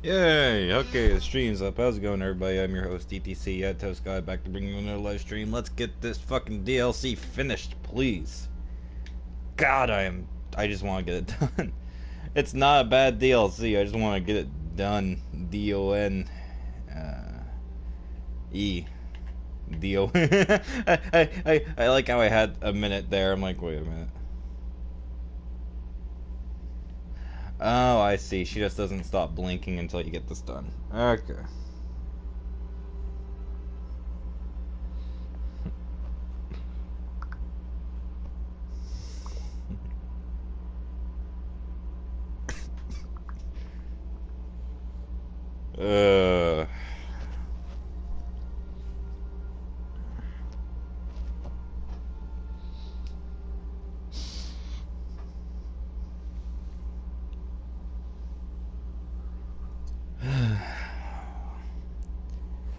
Yay! Okay, the stream's up. How's it going, everybody? I'm your host, DTC at Toasty, back to bring you another live stream. Let's get this fucking DLC finished, please. God, I just want to get it done. It's not a bad DLC, I just want to get it done. D-O-N. E. D-O. I like how I had a minute there. I'm like, wait a minute. Oh, I see. She just doesn't stop blinking until you get this done. Okay. Uh.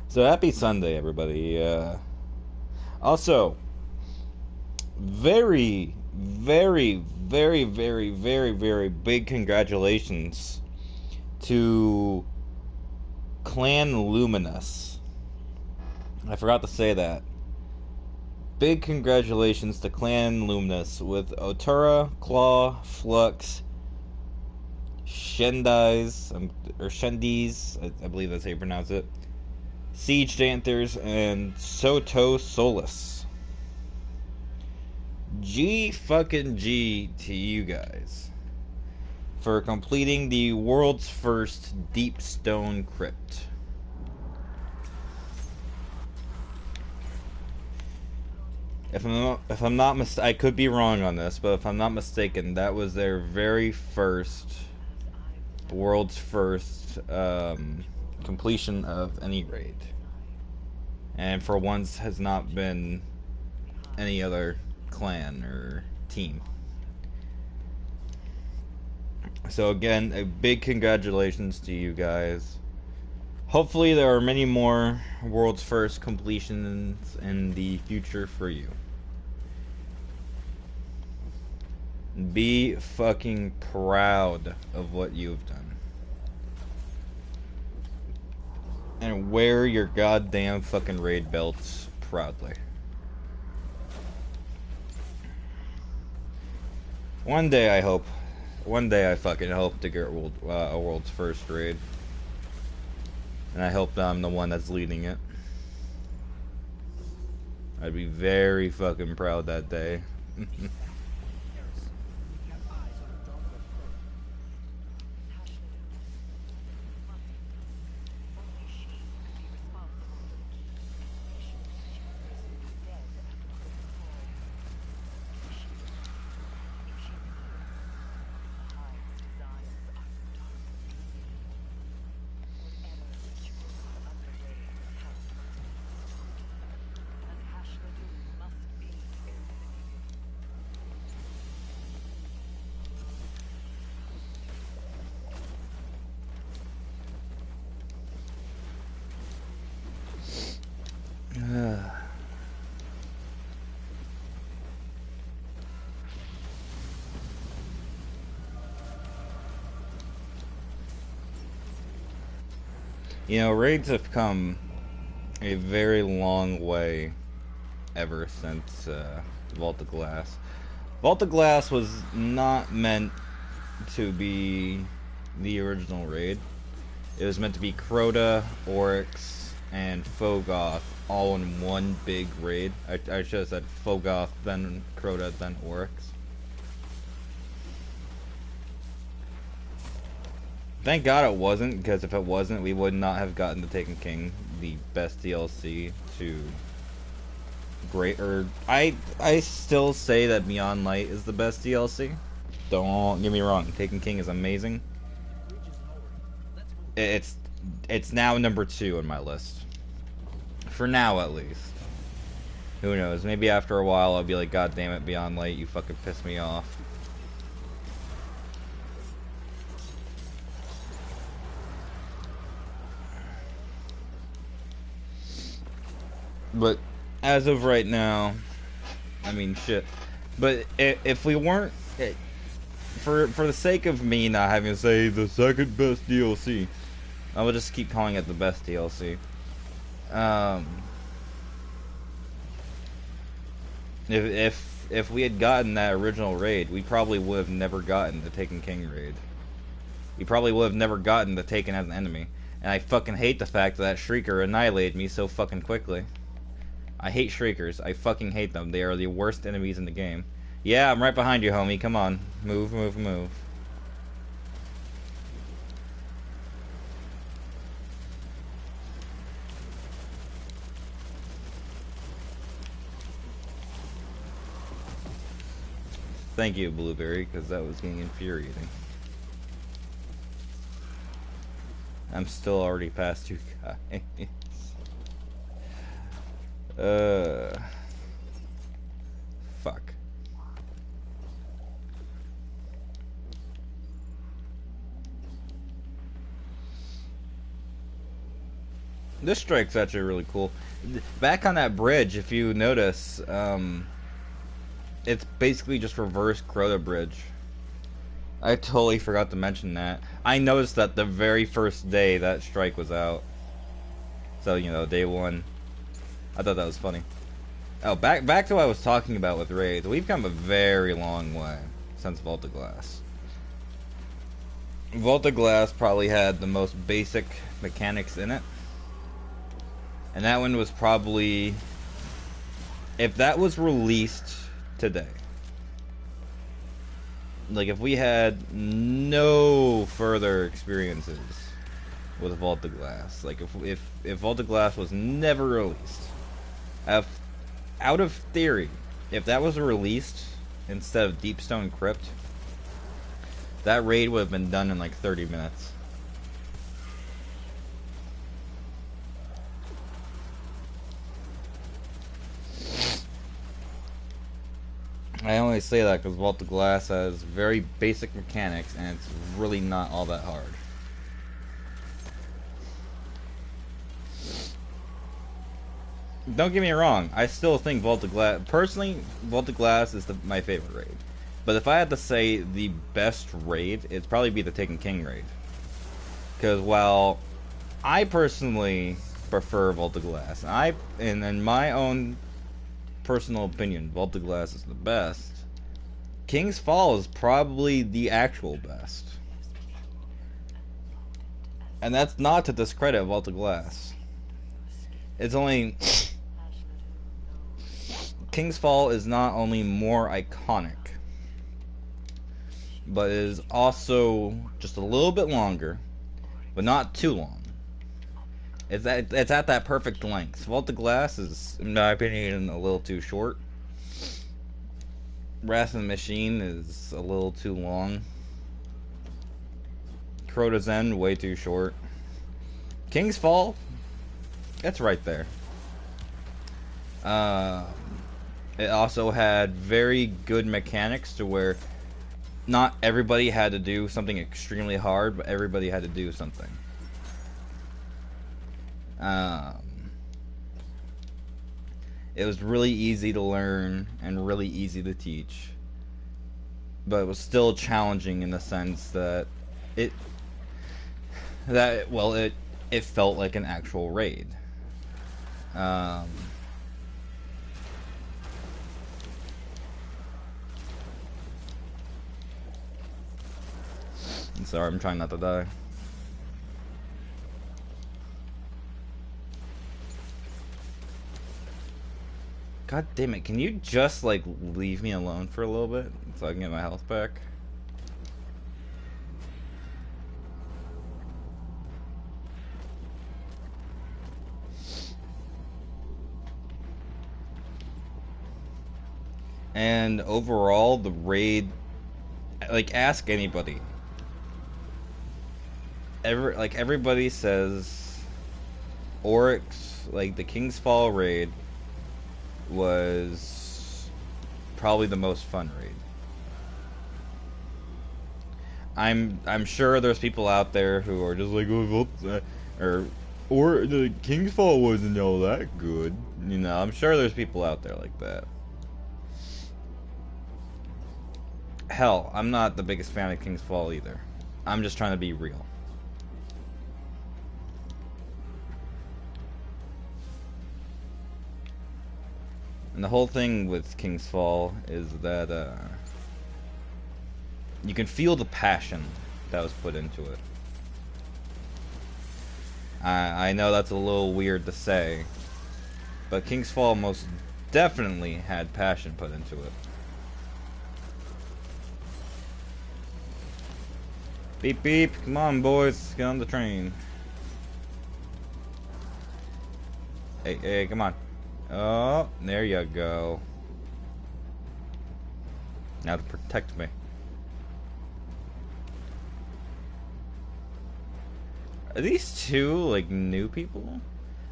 So happy Sunday, everybody. Also, very big congratulations to Clan Luminous. I forgot to say that. Big congratulations to Clan Luminous with Otura, Claw, Flux, Shendies, or Shendies, I believe that's how you pronounce it. Siege Danthers, and Soto Solus. G fucking G to you guys for completing the world's first deep stone crypt. If I'm not I could be wrong on this, but if I'm not mistaken, that was their very first, world's first completion of any raid, and for once has not been any other clan or team. So again, a big congratulations to you guys. Hopefully there are many more world's first completions in the future for you. Be fucking proud of what you've done. And wear your goddamn fucking raid belts proudly. One day I hope. One day I fucking hope to get a world's first raid. And I hope that I'm the one that's leading it. I'd be very fucking proud that day. You know, raids have come a very long way ever since Vault of Glass. Vault of Glass was not meant to be the original raid. It was meant to be Crota, Oryx, and Fogoth all in one big raid. I should have said Fogoth, then Crota, then Oryx. Thank God it wasn't, because if it wasn't, we would not have gotten the Taken King, the best DLC to great. Or I still say that Beyond Light is the best DLC. Don't get me wrong, Taken King is amazing. It's now number 2 on my list. For now, at least. Who knows? Maybe after a while I'll be like, God damn it, Beyond Light, you fucking piss me off. But as of right now, I mean, shit. But if we weren't, for the sake of me not having to say the second best DLC, I will just keep calling it the best DLC. Um, if we had gotten that original raid, we probably would have never gotten the Taken King raid. We probably would have never gotten the Taken as an enemy. And I fucking hate the fact that Shrieker annihilated me so fucking quickly. I hate Shriekers. I fucking hate them. They are the worst enemies in the game. Yeah, I'm right behind you, homie. Come on. Move, move, move. Thank you, Blueberry, because that was getting infuriating. I'm still already past you guys. Fuck. This strike's actually really cool. Back on that bridge, if you notice, it's basically just reverse Crota Bridge. I totally forgot to mention that. I noticed that the very first day that strike was out. So, you know, day one. I thought that was funny. Oh, back to what I was talking about with raids. We've come a very long way since Vault of Glass. Vault of Glass probably had the most basic mechanics in it. And that one was probably... If that was released today... Like, if we had no further experiences with Vault of Glass, like, if Vault of Glass was never released, out of theory, if that was released instead of Deepstone Crypt, that raid would have been done in, like, 30 minutes. I only say that because Vault of Glass has very basic mechanics and it's really not all that hard. Don't get me wrong, I still think Vault of Glass... Personally, Vault of Glass is my favorite raid. But if I had to say the best raid, it'd probably be the Taken King raid. Because while I personally prefer Vault of Glass, and in my own personal opinion, Vault of Glass is the best, King's Fall is probably the actual best. And that's not to discredit Vault of Glass. It's only... King's Fall is not only more iconic, but it is also just a little bit longer, but not too long. It's at that perfect length. Vault of Glass is, in my opinion, a little too short. Wrath of the Machine is a little too long. Crota's End, way too short. King's Fall, it's right there. It also had very good mechanics to where not everybody had to do something extremely hard, but everybody had to do something. It was really easy to learn and really easy to teach, but it was still challenging in the sense that it felt like an actual raid. I'm sorry, I'm trying not to die. God damn it, can you just, like, leave me alone for a little bit so I can get my health back? And overall, the raid, like, ask anybody. Everybody says Oryx, like, the King's Fall raid was probably the most fun raid. I'm sure there's people out there who are just like, oh, or the King's Fall wasn't all that good. You know, I'm sure there's people out there like that. Hell, I'm not the biggest fan of King's Fall either. I'm just trying to be real. And the whole thing with King's Fall is that you can feel the passion that was put into it. I know that's a little weird to say, but King's Fall most definitely had passion put into it. Beep beep, come on boys, get on the train. Hey, hey, come on. Oh, there you go. Now to protect me. Are these two, like, new people?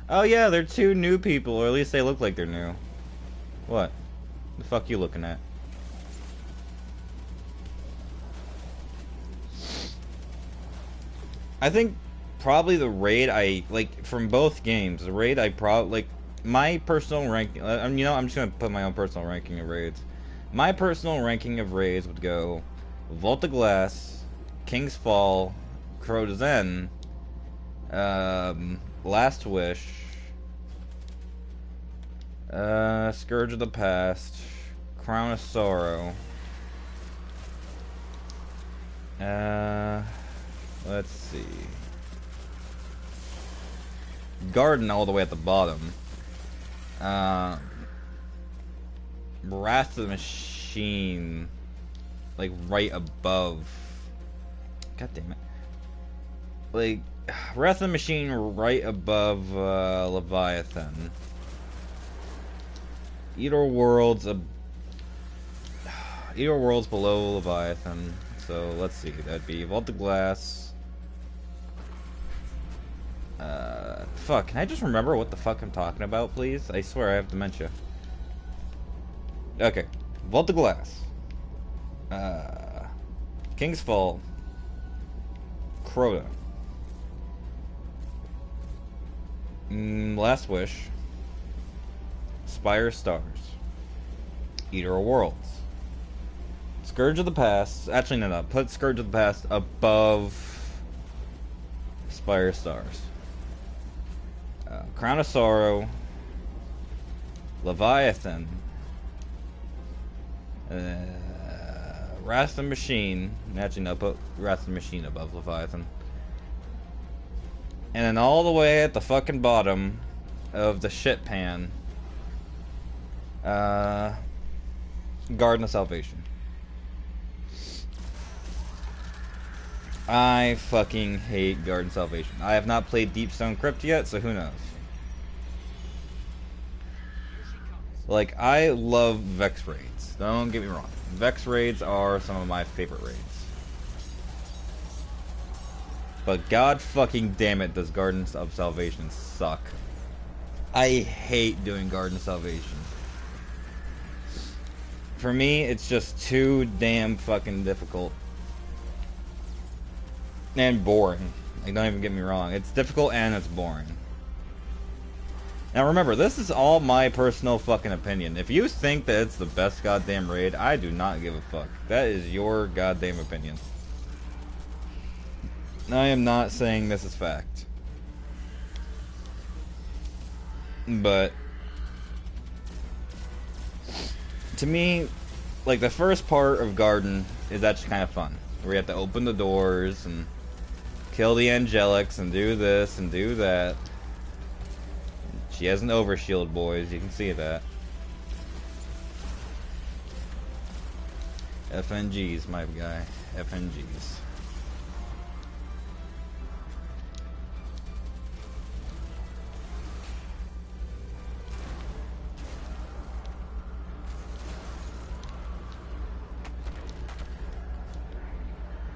Oh yeah, they're two new people, or at least they look like they're new. What? The fuck you looking at? I think probably the raid I like from both games. The raid I probably like my personal ranking. You know, I'm just gonna put my own personal ranking of raids. My personal ranking of raids would go Vault of Glass, King's Fall, Crow's Zen, Last Wish, Scourge of the Past, Crown of Sorrow. Let's see. Garden all the way at the bottom. Wrath of the Machine, like right above. God damn it. Like Wrath of the Machine right above Leviathan. Eater Worlds below Leviathan. So let's see. That'd be Vault of Glass. Fuck, can I just remember what the fuck I'm talking about, please? I swear I have dementia. Okay. Vault of Glass. King's Fall. Crota. Last Wish. Spire Stars. Eater of Worlds. Scourge of the Past. Actually, no. Put Scourge of the Past above Spire Stars. Crown of Sorrow, Leviathan, Wrath of the Machine. Actually, no, put Wrath of the Machine above Leviathan. And then all the way at the fucking bottom of the shit pan, Garden of Salvation. I fucking hate Garden Salvation. I have not played Deepstone Crypt yet, so who knows? Like, I love Vex raids. Don't get me wrong. Vex raids are some of my favorite raids. But god fucking damn it, does Garden of Salvation suck. I hate doing Garden of Salvation. For me, it's just too damn fucking difficult. And boring. Like, don't even get me wrong. It's difficult and it's boring. Now remember, this is all my personal fucking opinion. If you think that it's the best goddamn raid, I do not give a fuck. That is your goddamn opinion. I am not saying this is fact. But to me, like, the first part of Garden is actually kind of fun. Where you have to open the doors and kill the angelics and do this and do that. She has an overshield, boys. You can see that. FNGs, my guy. FNGs.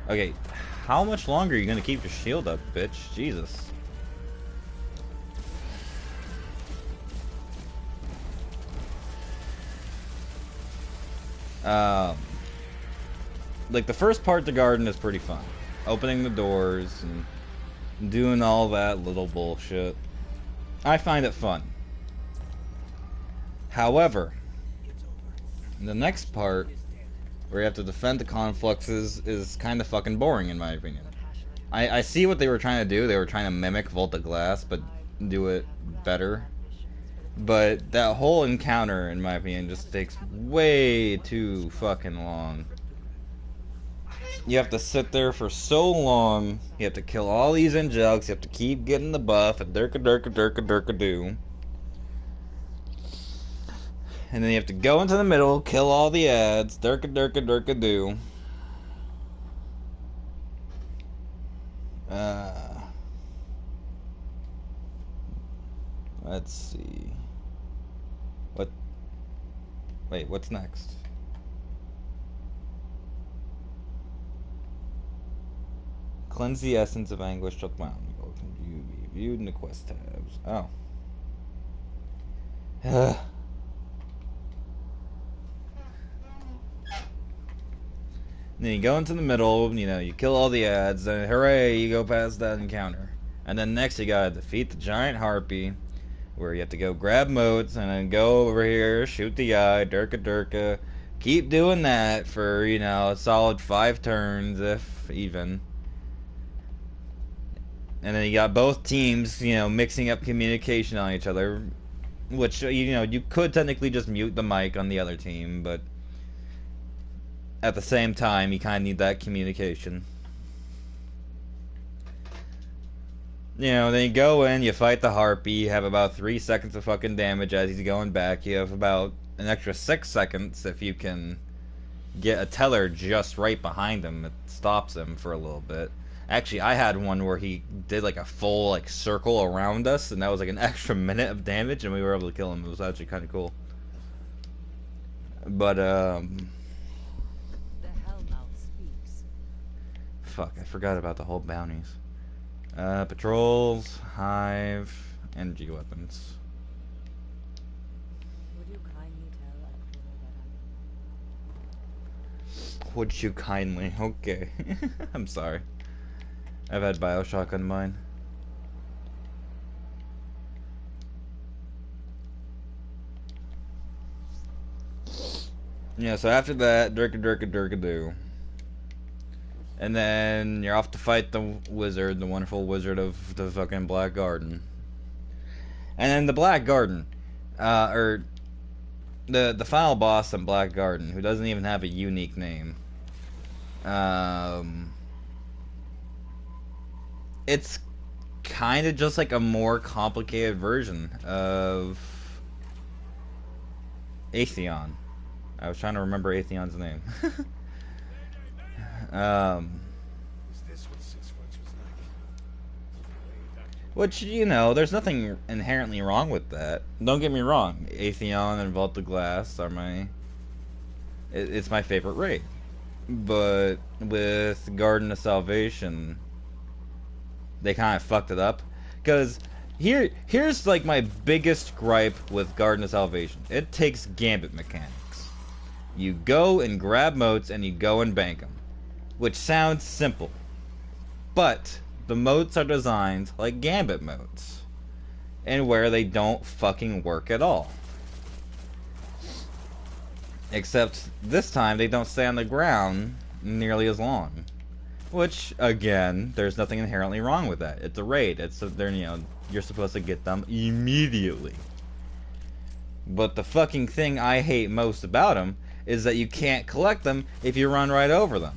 Okay, how much longer are you gonna keep your shield up, bitch? Jesus. Like, the first part of the garden is pretty fun. Opening the doors and doing all that little bullshit. I find it fun. However, the next part, where you have to defend the confluxes, is kind of fucking boring in my opinion. I see what they were trying to do. They were trying to mimic Vault of Glass, but do it better. But that whole encounter, in my opinion, just takes way too fucking long. You have to sit there for so long. You have to kill all these injugs. You have to keep getting the buff. And durka durka durka durka do. And then you have to go into the middle, kill all the ads. Durka durka durka do. Let's see. What? Wait, what's next? Cleanse the essence of anguish of mountain. You be viewed in the quest tabs. Oh. Then you go into the middle, you know, you kill all the ads, then hooray, you go past that encounter. And then next you gotta defeat the giant harpy, where you have to go grab motes, and then go over here, shoot the eye, durka durka. Keep doing that for, you know, a solid 5 turns, if even. And then you got both teams, you know, mixing up communication on each other, which, you know, you could technically just mute the mic on the other team, but at the same time, you kind of need that communication. You know, then you go in, you fight the harpy, you have about 3 seconds of fucking damage as he's going back. You have about an extra 6 seconds if you can get a teller just right behind him. It stops him for a little bit. Actually, I had one where he did like a full like circle around us, and that was like an extra minute of damage, and we were able to kill him. It was actually kind of cool. But fuck, I forgot about the whole bounties. Patrols, hive, energy weapons. Would you kindly tell that Would you kindly? Okay. I'm sorry. I've had Bioshock on mine. Yeah, so after that, durka durka durka do. And then you're off to fight the wizard, the wonderful wizard of the fucking Black Garden. And then the Black Garden, or the final boss in Black Garden, who doesn't even have a unique name. It's kind of just like a more complicated version of Atheon. I was trying to remember Atheon's name. Which, you know, there's nothing inherently wrong with that. Don't get me wrong. Atheon and Vault of Glass are it's my favorite raid. But with Garden of Salvation, they kind of fucked it up. Because here's like my biggest gripe with Garden of Salvation. It takes gambit mechanics. You go and grab motes and you go and bank them. Which sounds simple. But the motes are designed like gambit motes. And where they don't fucking work at all. Except this time they don't stay on the ground nearly as long. Which, again, there's nothing inherently wrong with that. It's a raid. You're supposed to get them immediately. But the fucking thing I hate most about them is that you can't collect them if you run right over them.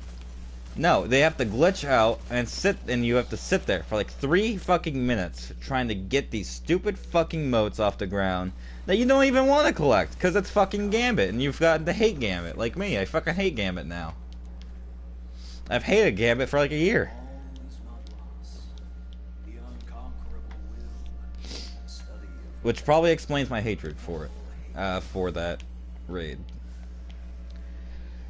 No, they have to glitch out and you have to sit there for like 3 fucking minutes trying to get these stupid fucking motes off the ground that you don't even want to collect because it's fucking Gambit and you've gotten to hate Gambit. Like me, I fucking hate Gambit now. I've hated Gambit for like a year. Which probably explains my hatred for it, for that raid.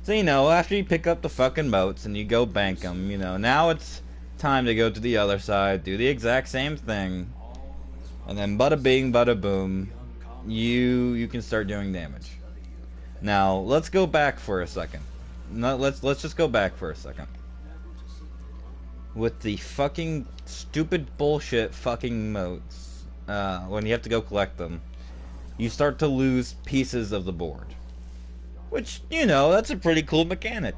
So, you know, after you pick up the fucking motes and you go bank them, you know, now it's time to go to the other side, do the exact same thing, and then bada bing, bada boom, you can start doing damage. Now, let's go back for a second. No, let's just go back for a second. With the fucking stupid bullshit fucking motes, when you have to go collect them, you start to lose pieces of the board. Which, you know, that's a pretty cool mechanic.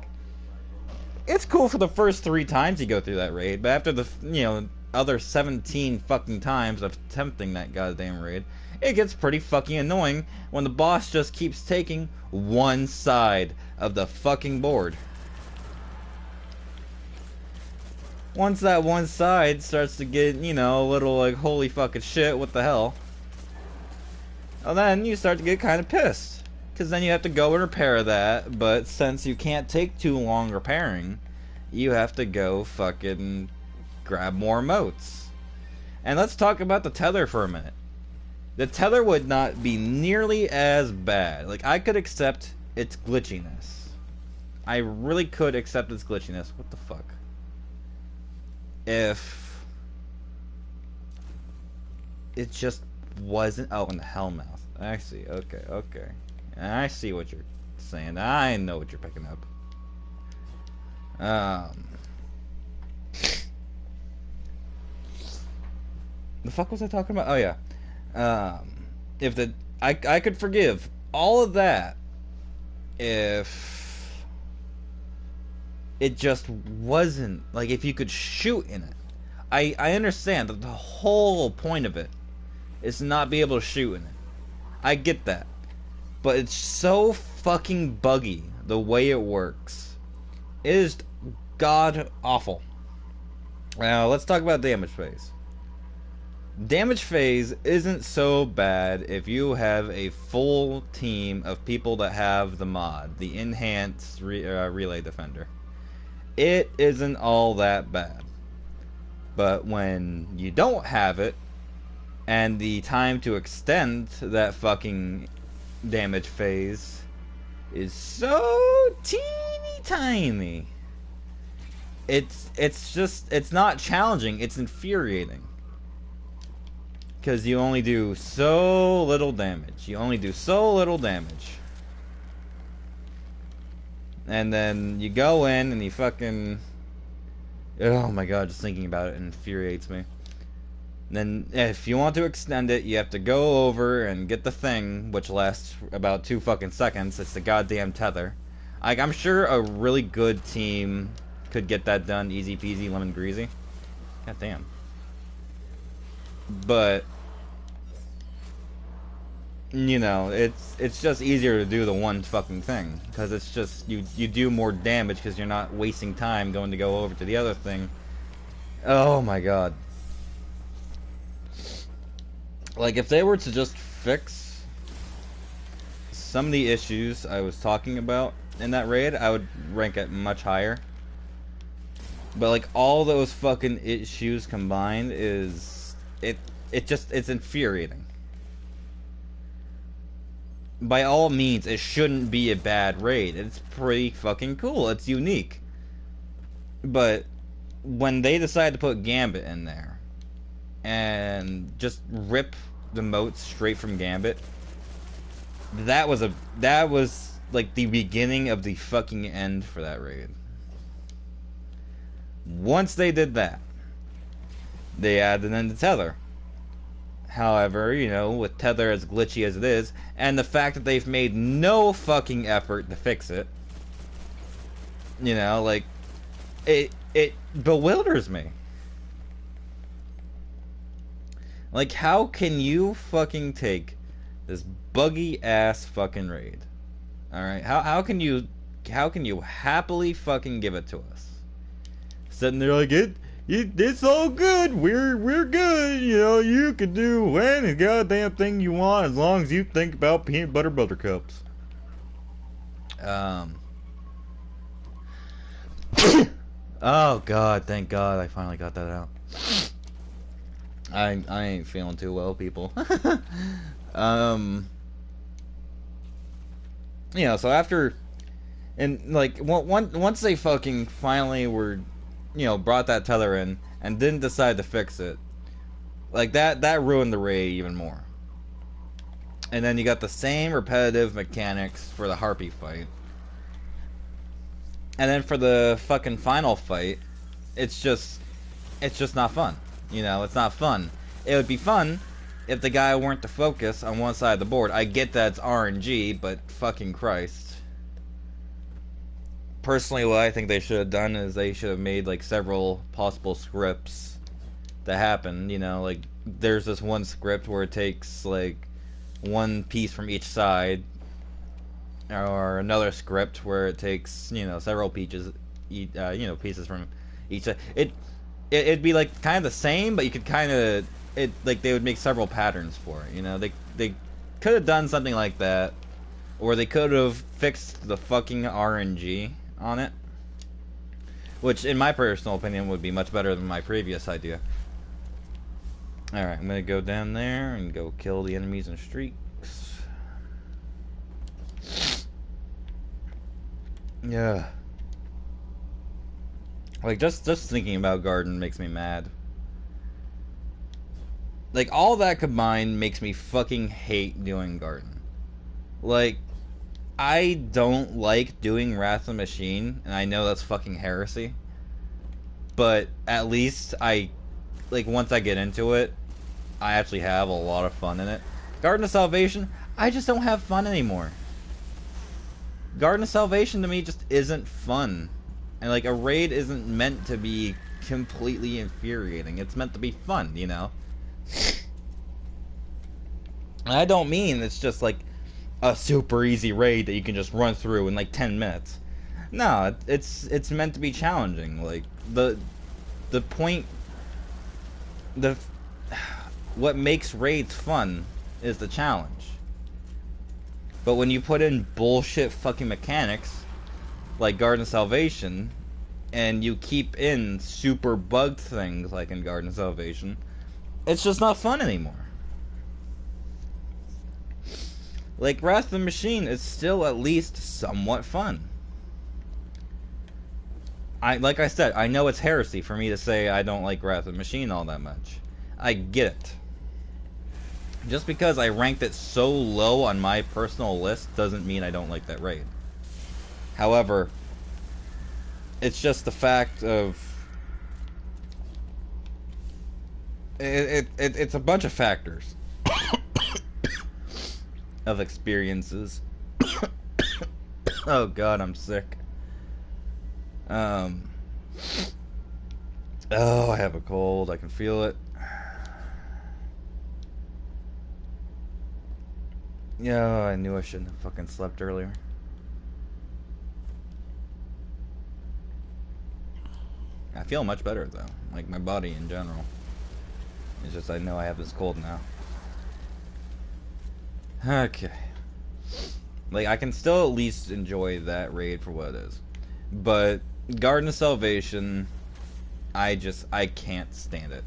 It's cool for the first 3 times you go through that raid, but after the, you know, other 17 fucking times of attempting that goddamn raid, it gets pretty fucking annoying when the boss just keeps taking one side of the fucking board. Once that one side starts to get, you know, a little like, holy fucking shit, what the hell? Well, then you start to get kind of pissed. Because then you have to go and repair that, but since you can't take too long repairing, you have to go fucking grab more motes. And let's talk about the tether for a minute. The tether would not be nearly as bad. Like, I could accept its glitchiness. I really could accept its glitchiness. What the fuck? If it just wasn't... Oh, in the Hellmouth. I see. Okay, okay. I see what you're saying. I know what you're picking up. The fuck was I talking about? Oh yeah. If the I could forgive all of that if it just wasn't like if you could shoot in it. I understand that the whole point of it is to not be able to shoot in it. I get that. But it's so fucking buggy the way it works. It is god awful. Now let's talk about damage phase. Damage phase isn't so bad if you have a full team of people that have the mod, the enhanced relay defender. It isn't all that bad. But when you don't have it, and the time to extend that fucking damage phase is so teeny tiny, it's not challenging, it's infuriating. Because you only do so little damage. You only do so little damage. And then you go in and you fucking... Oh my god, just thinking about it infuriates me. And then if you want to extend it, you have to go over and get the thing, which lasts about 2 fucking seconds. It's the goddamn tether. Like, I'm sure a really good team could get that done easy peasy lemon greasy. God damn. But you know, it's just easier to do the one fucking thing because it's just you do more damage because you're not wasting time going to go over to the other thing. Oh my god. Like, if they were to just fix some of the issues I was talking about in that raid, I would rank it much higher. But like all those fucking issues combined is it's infuriating. By all means, it shouldn't be a bad raid. It's pretty fucking cool. It's unique. But when they decide to put Gambit in there and just rip the moats straight from Gambit, that was like the beginning of the fucking end for that raid. Once they did that, they added in the tether. However, you know, with tether as glitchy as it is, and the fact that they've made no fucking effort to fix it, you know, like, it bewilders me. Like, how can you fucking take this buggy ass fucking raid? Alright, how can you happily fucking give it to us? Sitting there like, it's all good. We're good. You know, you can do any goddamn thing you want as long as you think about peanut butter buttercups. Oh god, thank god I finally got that out. I ain't feeling too well, people. You know, so after, and like once they fucking finally were, you know, brought that tether in and didn't decide to fix it, like that ruined the raid even more. And then you got the same repetitive mechanics for the harpy fight, and then for the fucking final fight, it's just not fun. You know, it's not fun. It would be fun if the guy weren't to focus on one side of the board. I get that it's RNG, but fucking Christ. Personally, what I think they should have done is they should have made like several possible scripts that happen. You know, like there's this one script where it takes like one piece from each side, or another script where it takes several pieces, pieces from each side. It'd be like kind of the same, but you could kind of like they would make several patterns for it. They could have done something like that, or they could have fixed the fucking RNG on it, which in my personal opinion would be much better than my previous idea. Alright, I'm gonna go down there and go kill the enemies in streaks. Yeah. Like, just thinking about Garden makes me mad. Like, all that combined makes me fucking hate doing Garden. Like, I don't like doing Wrath of the Machine, and I know that's fucking heresy. But at least once I get into it, I actually have a lot of fun in it. Garden of Salvation, I just don't have fun anymore. Garden of Salvation to me just isn't fun. And like, a raid isn't meant to be completely infuriating. It's meant to be fun, you know? And I don't mean it's just like a super easy raid that you can just run through in like 10 minutes. No, it's meant to be challenging. Like, the point, what makes raids fun is the challenge. But when you put in bullshit fucking mechanics like Garden of Salvation, and you keep in super bugged things like in Garden of Salvation, it's just not fun anymore. Like, Wrath of the Machine is still at least somewhat fun. Like I said, I know it's heresy for me to say I don't like Wrath of the Machine all that much. I get it. Just because I ranked it so low on my personal list doesn't mean I don't like that raid. However, it's just the fact of it's a bunch of factors of experiences. Oh god, I'm sick. Oh, I have a cold. I can feel it. Yeah, I knew I shouldn't have fucking slept earlier. I feel much better though, like my body in general. It's just I know I have this cold now. Okay. Like, I can still at least enjoy that raid for what it is. But Garden of Salvation, I can't stand it.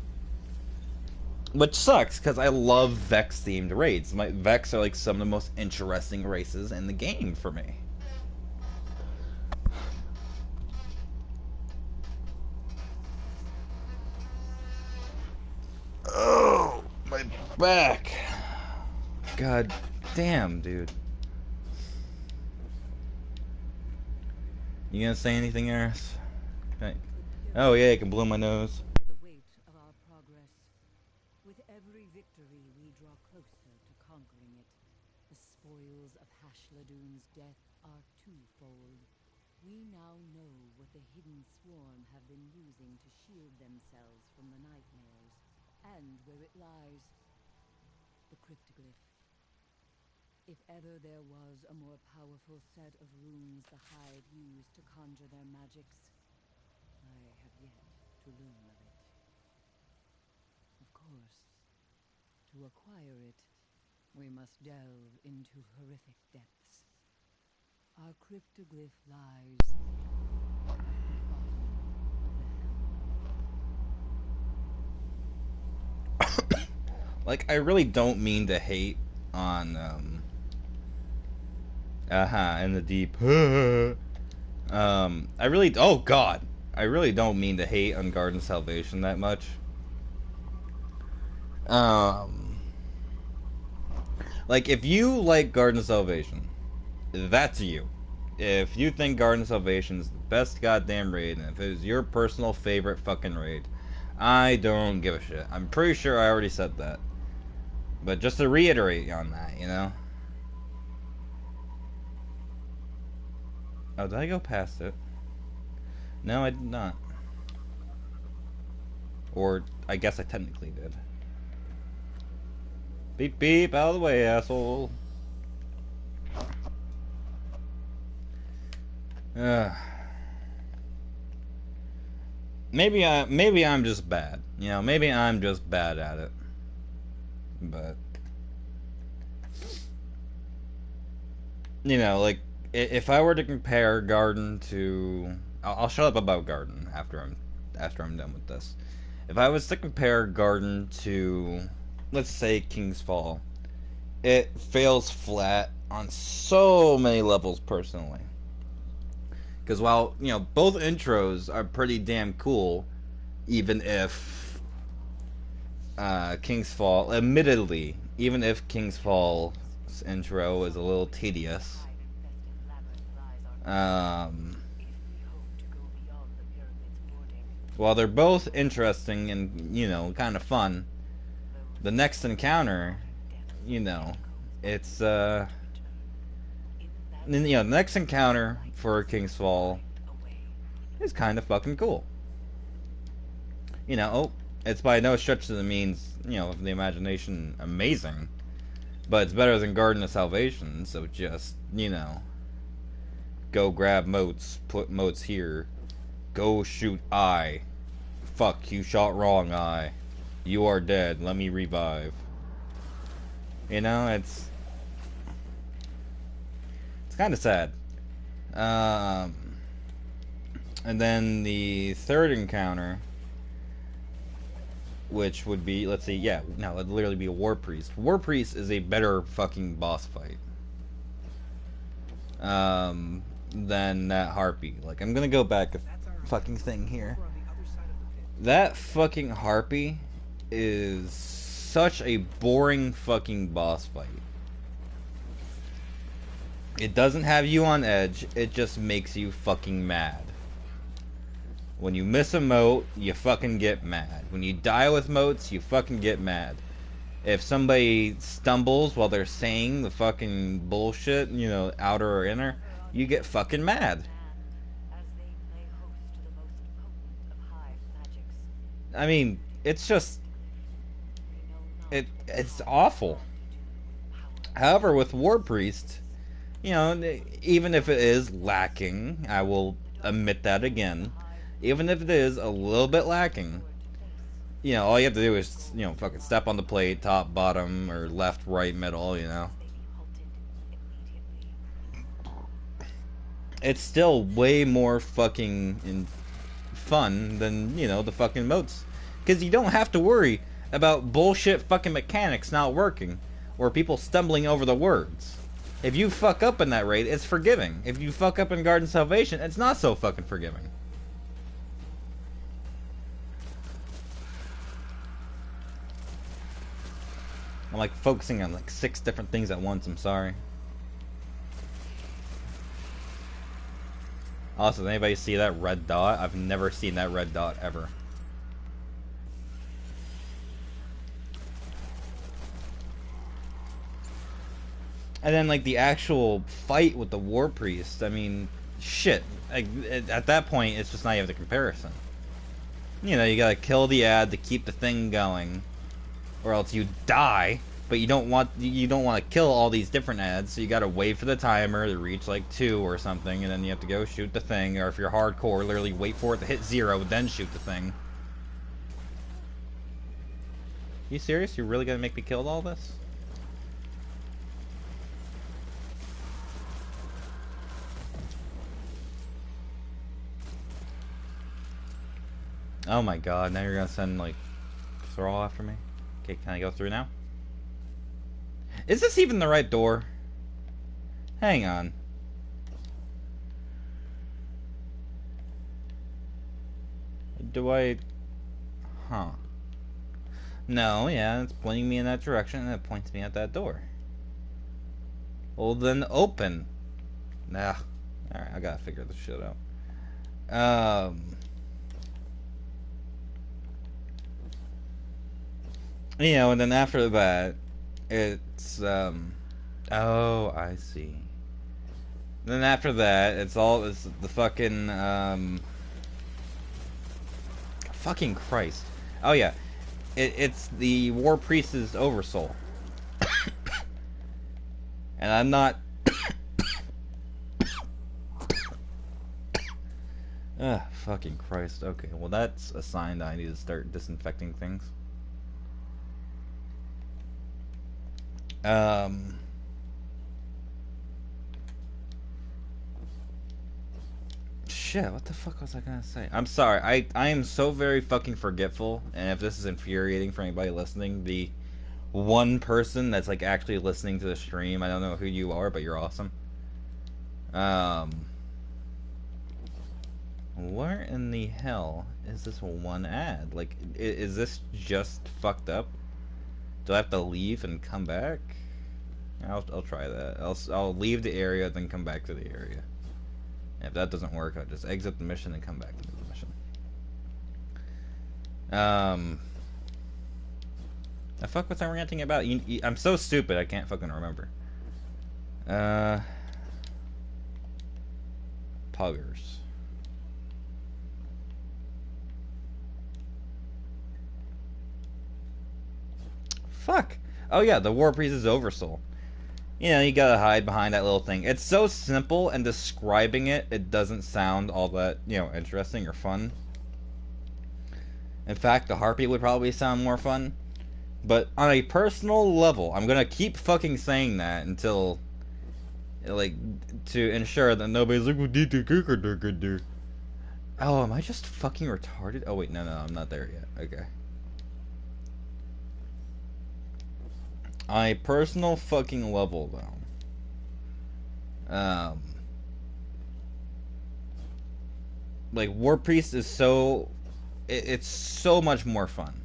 Which sucks, because I love Vex-themed raids. Vex are like some of the most interesting races in the game for me. Oh, my back. God damn, dude. You gonna say anything, Eris? Okay. Oh yeah, you can blow my nose. The weight of our progress. With every victory, we draw closer to conquering it. The spoils of Hashladoon's death are twofold. We now know what the hidden swarm have been using to shield themselves from the nightmares, and where it lies. The cryptoglyph. If ever there was a more powerful set of runes the Hive used to conjure their magics, I have yet to learn of it. Of course, to acquire it, we must delve into horrific depths. Our cryptoglyph lies at the bottom of the Helm. Like, I really don't mean to hate on, in the deep. Oh god. I really don't mean to hate on Garden of Salvation that much. Like, if you like Garden of Salvation, that's you. If you think Garden of Salvation is the best goddamn raid, and if it is your personal favorite fucking raid, I don't give a shit. I'm pretty sure I already said that. But just to reiterate on that, you know? Oh, did I go past it? No, I did not. Or, I guess I technically did. Beep beep, out of the way, asshole. Ugh. Maybe I'm just bad. You know, maybe I'm just bad at it. But you know, like if I were to compare Garden to, I'll shut up about Garden after I'm done with this. If I was to compare Garden to, let's say, King's Fall, it fails flat on so many levels personally. Because while you know both intros are pretty damn cool, even if King's Fall, admittedly, even if King's Fall's intro is a little tedious, um, while they're both interesting and you know kind of fun, the next encounter, you know, it's you know, the next encounter for King's Fall is kind of fucking cool. You know, oh, it's by no stretch of the means, you know, of the imagination amazing, but it's better than Garden of Salvation. So just you know, go grab motes, put motes here, go shoot eye. Fuck, you shot wrong eye. You are dead. Let me revive. You know, it's kind of sad. Um, and then the third encounter, which would be, let's see, yeah, no, it'd literally be a War Priest. War Priest is a better fucking boss fight. Than that Harpy. Like, I'm gonna go back a fucking thing here. That fucking Harpy is such a boring fucking boss fight. It doesn't have you on edge, it just makes you fucking mad. When you miss a mote, you fucking get mad. When you die with motes, you fucking get mad. If somebody stumbles while they're saying the fucking bullshit, you know, outer or inner, you get fucking mad. I mean, it's just it's awful. However, with War Priest, you know, even if it is lacking, I will admit that again. Even if it is a little bit lacking, you know, all you have to do is, you know, fucking step on the plate, top, bottom, or left, right, middle, you know. It's still way more fucking fun than, you know, the fucking motes. Because you don't have to worry about bullshit fucking mechanics not working, or people stumbling over the words. If you fuck up in that raid, it's forgiving. If you fuck up in Garden Salvation, it's not so fucking forgiving. I'm like focusing on like 6 different things at once, I'm sorry. Also, does anybody see that red dot? I've never seen that red dot ever. And then like the actual fight with the War Priest, I mean, shit. Like, at that point, it's just not even a comparison. You know, you gotta kill the ad to keep the thing going, or else you die. But you don't want to kill all these different ads, so you gotta wait for the timer to reach like 2 or something, and then you have to go shoot the thing. Or if you're hardcore, literally wait for it to hit 0, then shoot the thing. You serious? You're really gonna make me kill all this? Oh my god, now you're gonna send, like, Thrall after me? Okay, can I go through now? Is this even the right door? Hang on. Do I... Huh. No, yeah, it's pointing me in that direction, and it points me at that door. Well, then open. Nah. Alright, I gotta figure this shit out. You know, and then after that, it's, oh, I see. Then after that, it's the fucking, fucking Christ. Oh yeah, it's the War Priest's Oversoul, and I'm not. Ugh, fucking Christ. Okay, well that's a sign that I need to start disinfecting things. Um. Shit, what the fuck was I gonna say? I'm sorry. I am so very fucking forgetful, and if this is infuriating for anybody listening, the one person that's like actually listening to the stream, I don't know who you are, but you're awesome. Um. Where in the hell is this one ad? Like, is this just fucked up? Do I have to leave and come back? I'll try that. I'll leave the area, then come back to the area. If that doesn't work, I'll just exit the mission and come back to the mission. The fuck was I ranting about? I'm so stupid, I can't fucking remember. Puggers. Fuck. Oh yeah, the War Priest's Oversoul. You know, you gotta hide behind that little thing. It's so simple, and describing it, it doesn't sound all that, you know, interesting or fun. In fact, the Harpy would probably sound more fun. But on a personal level, I'm gonna keep fucking saying that until, like, to ensure that nobody's like, oh, am I just fucking retarded? Oh, wait, no, I'm not there yet. Okay. On a personal fucking level, though, like, War Priest is so, it's so much more fun.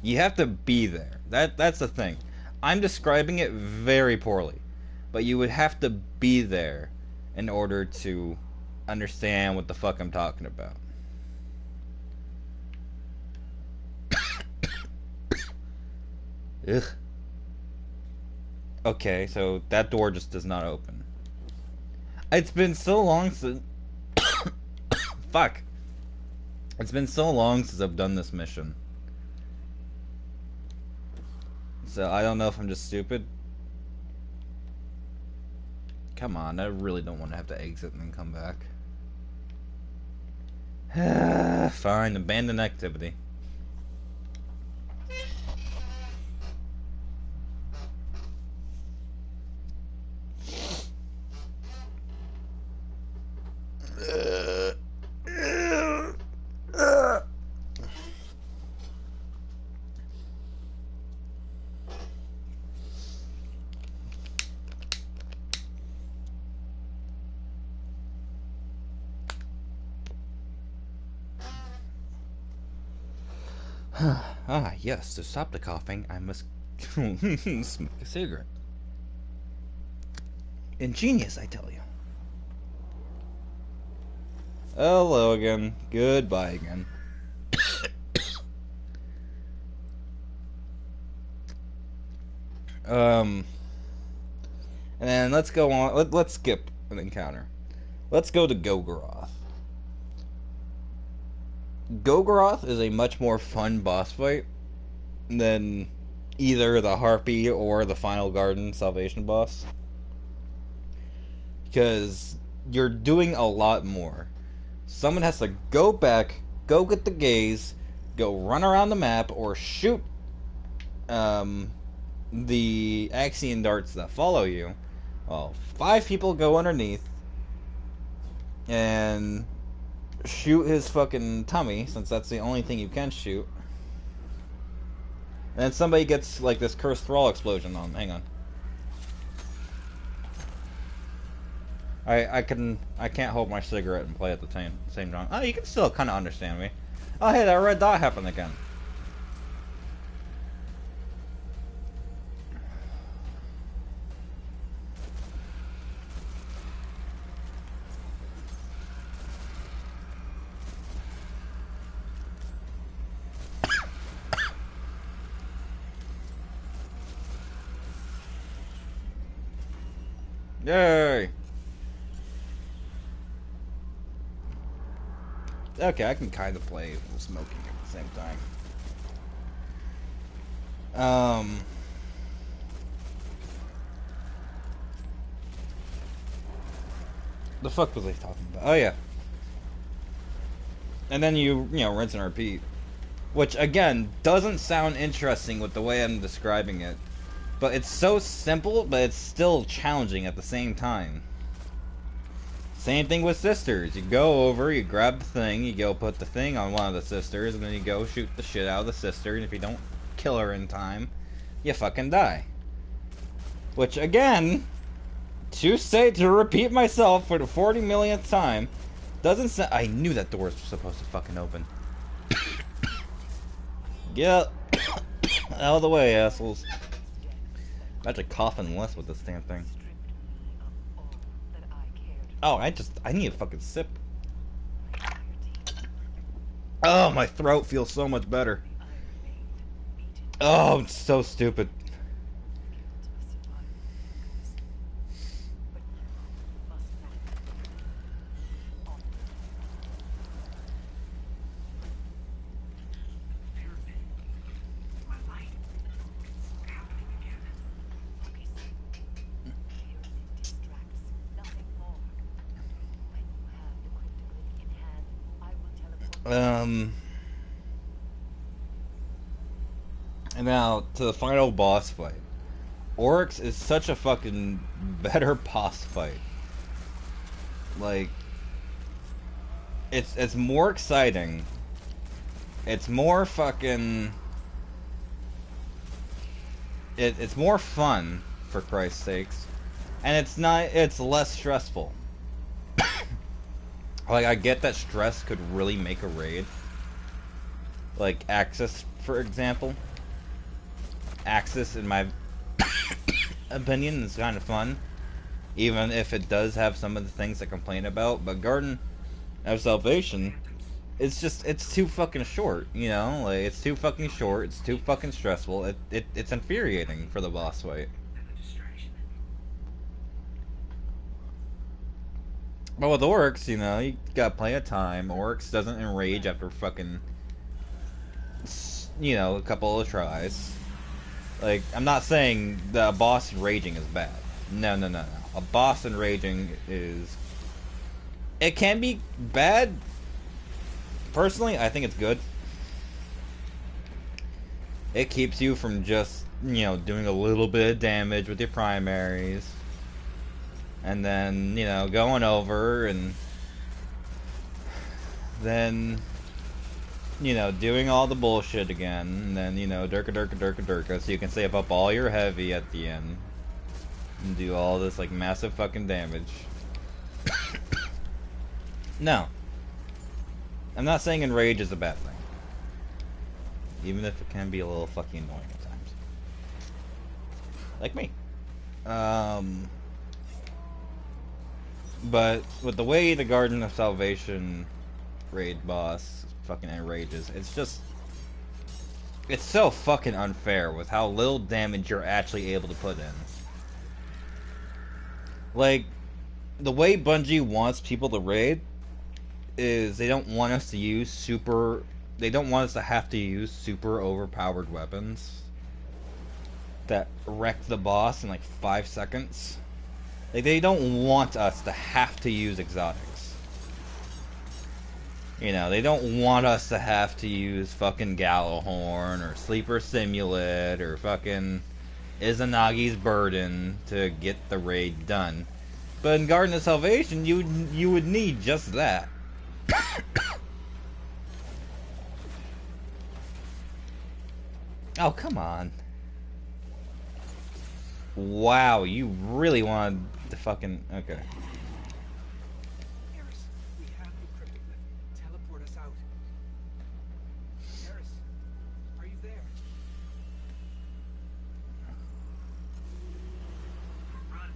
You have to be there. That's the thing. I'm describing it very poorly, but you would have to be there in order to understand what the fuck I'm talking about. Ugh. Okay, so that door just does not open. It's been so long since... Fuck. It's been so long since I've done this mission. So I don't know if I'm just stupid. Come on, I really don't want to have to exit and then come back. Fine, abandon activity. Ah, yes, to stop the coughing, I must smoke a cigarette. Ingenious, I tell you. Hello again. Goodbye again. And then let's go on. Let's skip an encounter. Let's go to Gogoroth. Gogoroth is a much more fun boss fight than either the Harpy or the Final Garden Salvation boss. Because you're doing a lot more. Someone has to go back, go get the gaze, go run around the map, or shoot the Axion darts that follow you. Well, 5 people go underneath and shoot his fucking tummy, since that's the only thing you can shoot. And then somebody gets like this cursed thrall explosion on. Hang on. I can't hold my cigarette and play at the same time. Oh, you can still kind of understand me. Oh, hey, that red dot happened again. Yay! Okay, I can kind of play with smoking at the same time. Um, the fuck was I talking about? Oh yeah, and then you know rinse and repeat, which again doesn't sound interesting with the way I'm describing it, but it's so simple, but it's still challenging at the same time. Same thing with sisters. You go over, you grab the thing, you go put the thing on one of the sisters, and then you go shoot the shit out of the sister, and if you don't kill her in time, you fucking die. Which, again, to repeat myself for the 40 millionth time, doesn't sound... I knew that door was supposed to fucking open. Get out of the way, assholes. Imagine coughing less with this damn thing. Oh, I need a fucking sip. Oh, my throat feels so much better. Oh, it's so stupid. And now to the final boss fight. Oryx is such a fucking better boss fight. Like, it's more exciting. It's more fucking... It's more fun, for Christ's sakes. And it's less stressful. Like, I get that stress could really make a raid. Like, Axis, for example. Axis, in my opinion, is kind of fun. Even if it does have some of the things I complain about. But Garden of Salvation, it's too fucking short, you know? Like, it's too fucking short, it's too fucking stressful. It's infuriating for the boss fight. But with Oryx, you know, you got plenty of time. Oryx doesn't enrage after fucking, you know, a couple of tries. Like, I'm not saying that a boss raging is bad. No, no, no, no. A boss enraging is... It can be bad. Personally, I think it's good. It keeps you from just, you know, doing a little bit of damage with your primaries. And then, you know, going over and then, you know, doing all the bullshit again. And then, you know, durka durka durka durka. So you can save up all your heavy at the end. And do all this, like, massive fucking damage. No. I'm not saying enrage is a bad thing. Even if it can be a little fucking annoying at times. Like me. But with the way the Garden of Salvation raid boss fucking enrages, it's just... It's so fucking unfair with how little damage you're actually able to put in. Like, the way Bungie wants people to raid is they don't want us to use super... They don't want us to have to use super overpowered weapons that wreck the boss in like 5 seconds. Like, they don't want us to have to use exotics. You know, they don't want us to have to use fucking Gallowhorn or Sleeper Simulant or fucking Izanagi's Burden to get the raid done. But in Garden of Salvation, you would need just that. Oh, come on. Wow, you really wanted to fucking... Okay. Eris, we have the cryptic lift. Teleport us out. Eris, are you there? Run.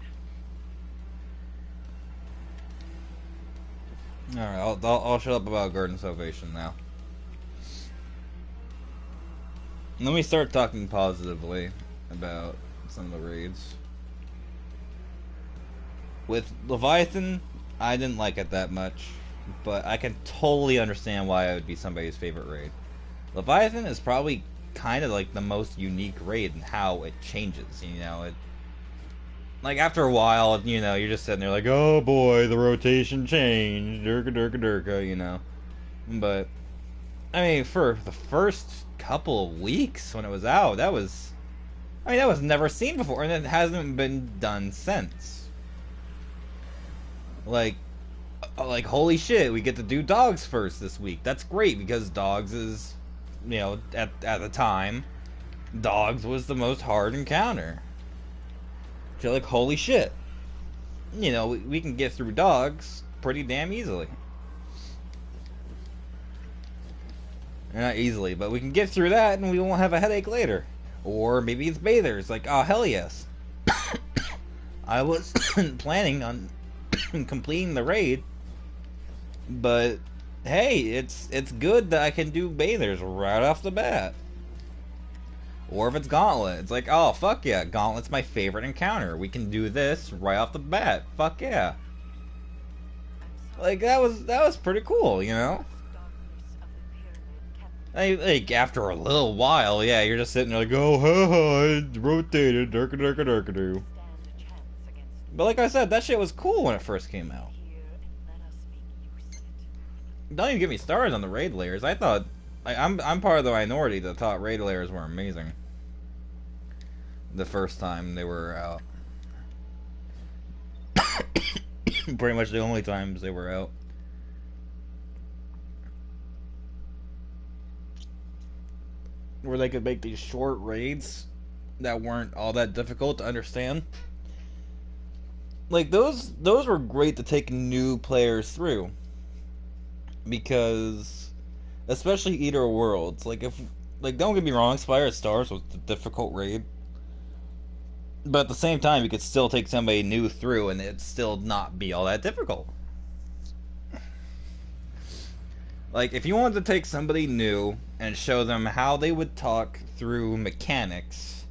Alright, I'll shut up about Garden of Salvation now. Let me start talking positively about some of the raids. With Leviathan, I didn't like it that much, but I can totally understand why it would be somebody's favorite raid. Leviathan is probably kind of like the most unique raid and how it changes. You know, it like after a while, you know, you're just sitting there like, oh boy, the rotation changed, durka durka durka, you know. But I mean, for the first couple of weeks when it was out, that was, I mean, that was never seen before, and it hasn't been done since. Like, holy shit, we get to do dogs first this week. That's great because dogs is, you know, at the time, dogs was the most hard encounter. So like, holy shit, you know, we can get through dogs pretty damn easily. Not easily, but we can get through that and we won't have a headache later. Or maybe it's bathers. Like, oh, hell yes. I was planning on completing the raid, but hey, it's good that I can do bathers right off the bat. Or if it's Gauntlet, it's like, oh, fuck yeah, Gauntlet's my favorite encounter. We can do this right off the bat. Fuck yeah. Like, that was pretty cool, you know? Like, after a little while, yeah, you're just sitting there like, oh, ha ha, it rotated, durka durka durka do. But like I said, that shit was cool when it first came out. Don't even get me started on the raid layers. I thought, like, I'm part of the minority that thought raid layers were amazing. The first time they were out. Pretty much the only times they were out. Where they could make these short raids that weren't all that difficult to understand. Like those were great to take new players through. Because especially Eater Worlds, like if like don't get me wrong, Spire Stars was a difficult raid. But at the same time you could still take somebody new through and it'd still not be all that difficult. Like, if you wanted to take somebody new and show them how they would talk through mechanics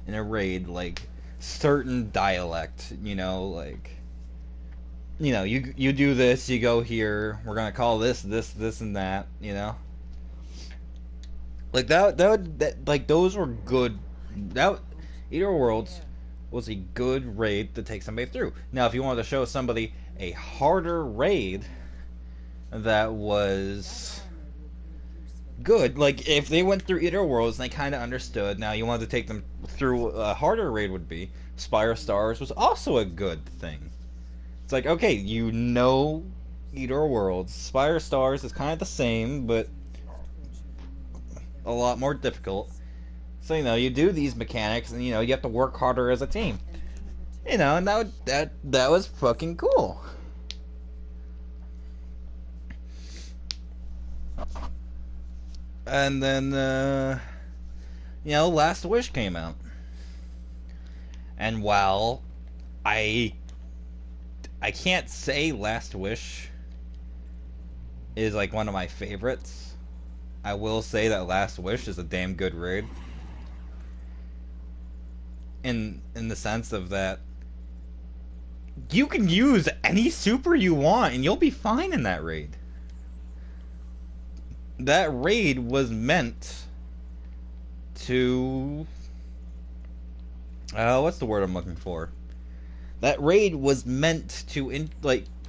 in a raid, like certain dialect, you know, like, you know, you do this, you go here, we're gonna call this, this, and that, you know, like like those were good. That Eater Worlds was a good raid to take somebody through. Now, if you wanted to show somebody a harder raid that was good. Like if they went through Eater Worlds and they kind of understood. Now you wanted to take them through a harder raid would be Spire Stars was also a good thing. It's like okay, you know, Eater Worlds, Spire Stars is kind of the same, but a lot more difficult. So you know, you do these mechanics, and you know you have to work harder as a team. You know, and that was fucking cool. And then you know, Last Wish came out. And while I can't say Last Wish is like one of my favorites, I will say that Last Wish is a damn good raid. In the sense of that you can use any super you want and you'll be fine in that raid. That raid was meant to what's the word I'm looking for? That raid was meant to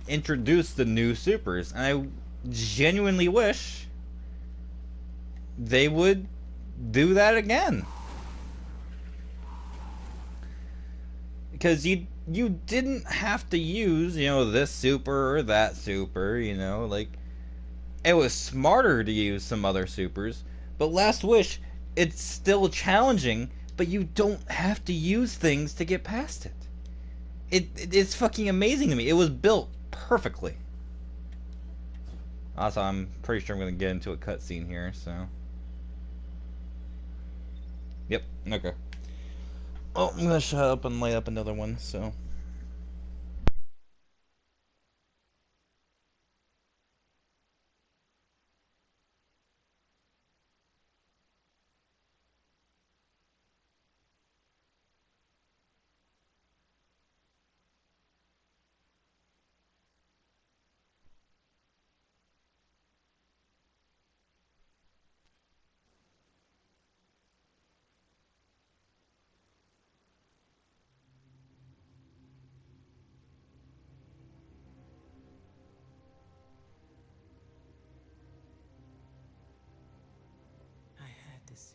introduce the new supers, and I genuinely wish they would do that again. Because you didn't have to use, you know, this super or that super, you know, like it was smarter to use some other supers, but Last Wish, it's still challenging, but you don't have to use things to get past it. It's fucking amazing to me. It was built perfectly. Also, I'm pretty sure I'm gonna get into a cutscene here, so. Yep, okay. Oh, I'm gonna shut up and light up another one, so.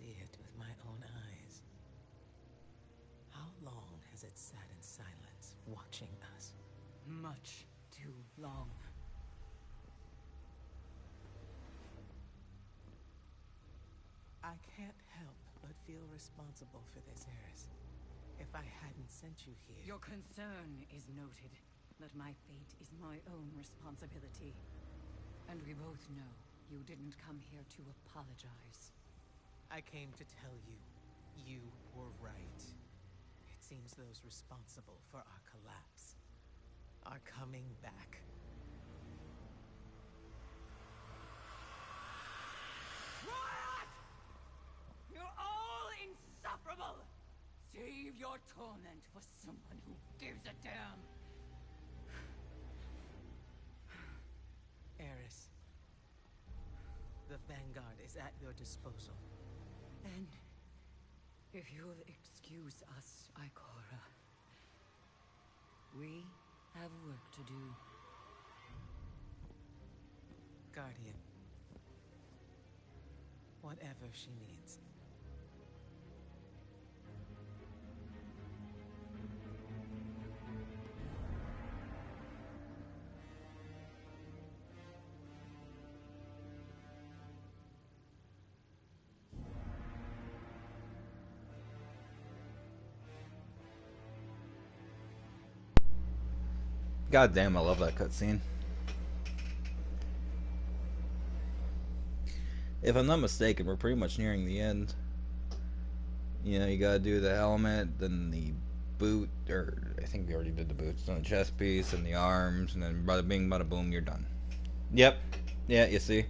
see it with my own eyes. How long has it sat in silence, watching us? Much too long. I can't help but feel responsible for this, Eris. If I hadn't sent you here... Your concern is noted, but my fate is my own responsibility. And we both know you didn't come here to apologize. I came to tell you, you were right. It seems those responsible for our collapse are coming back. Quiet! You're all insufferable! Save your torment for someone who gives a damn! Eris, the Vanguard is at your disposal. And if you'll excuse us, Ikora, we have work to do. Guardian, whatever she needs. God damn, I love that cutscene. If I'm not mistaken, we're pretty much nearing the end. You know, you gotta do the helmet, then the boot, or I think we already did the boots, then the chest piece, and the arms, and then bada bing, bada boom, you're done. Yep. Yeah, you see?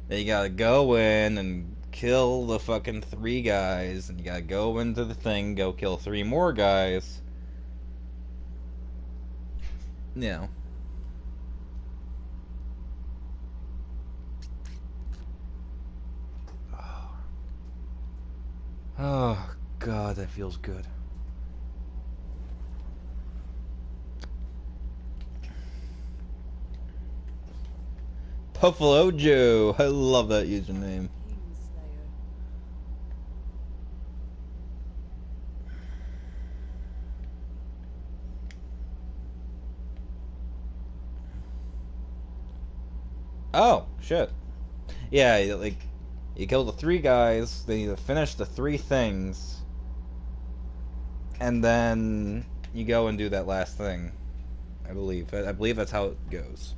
Then you gotta go in and kill the fucking 3 guys, and you gotta go into the thing, go kill 3 more guys. You know. Oh, God, that feels good. Buffalo Joe. I love that username. Oh, shit. Yeah, like, you kill the 3 guys, then you finish the 3 things, and then you go and do that last thing. I believe that's how it goes.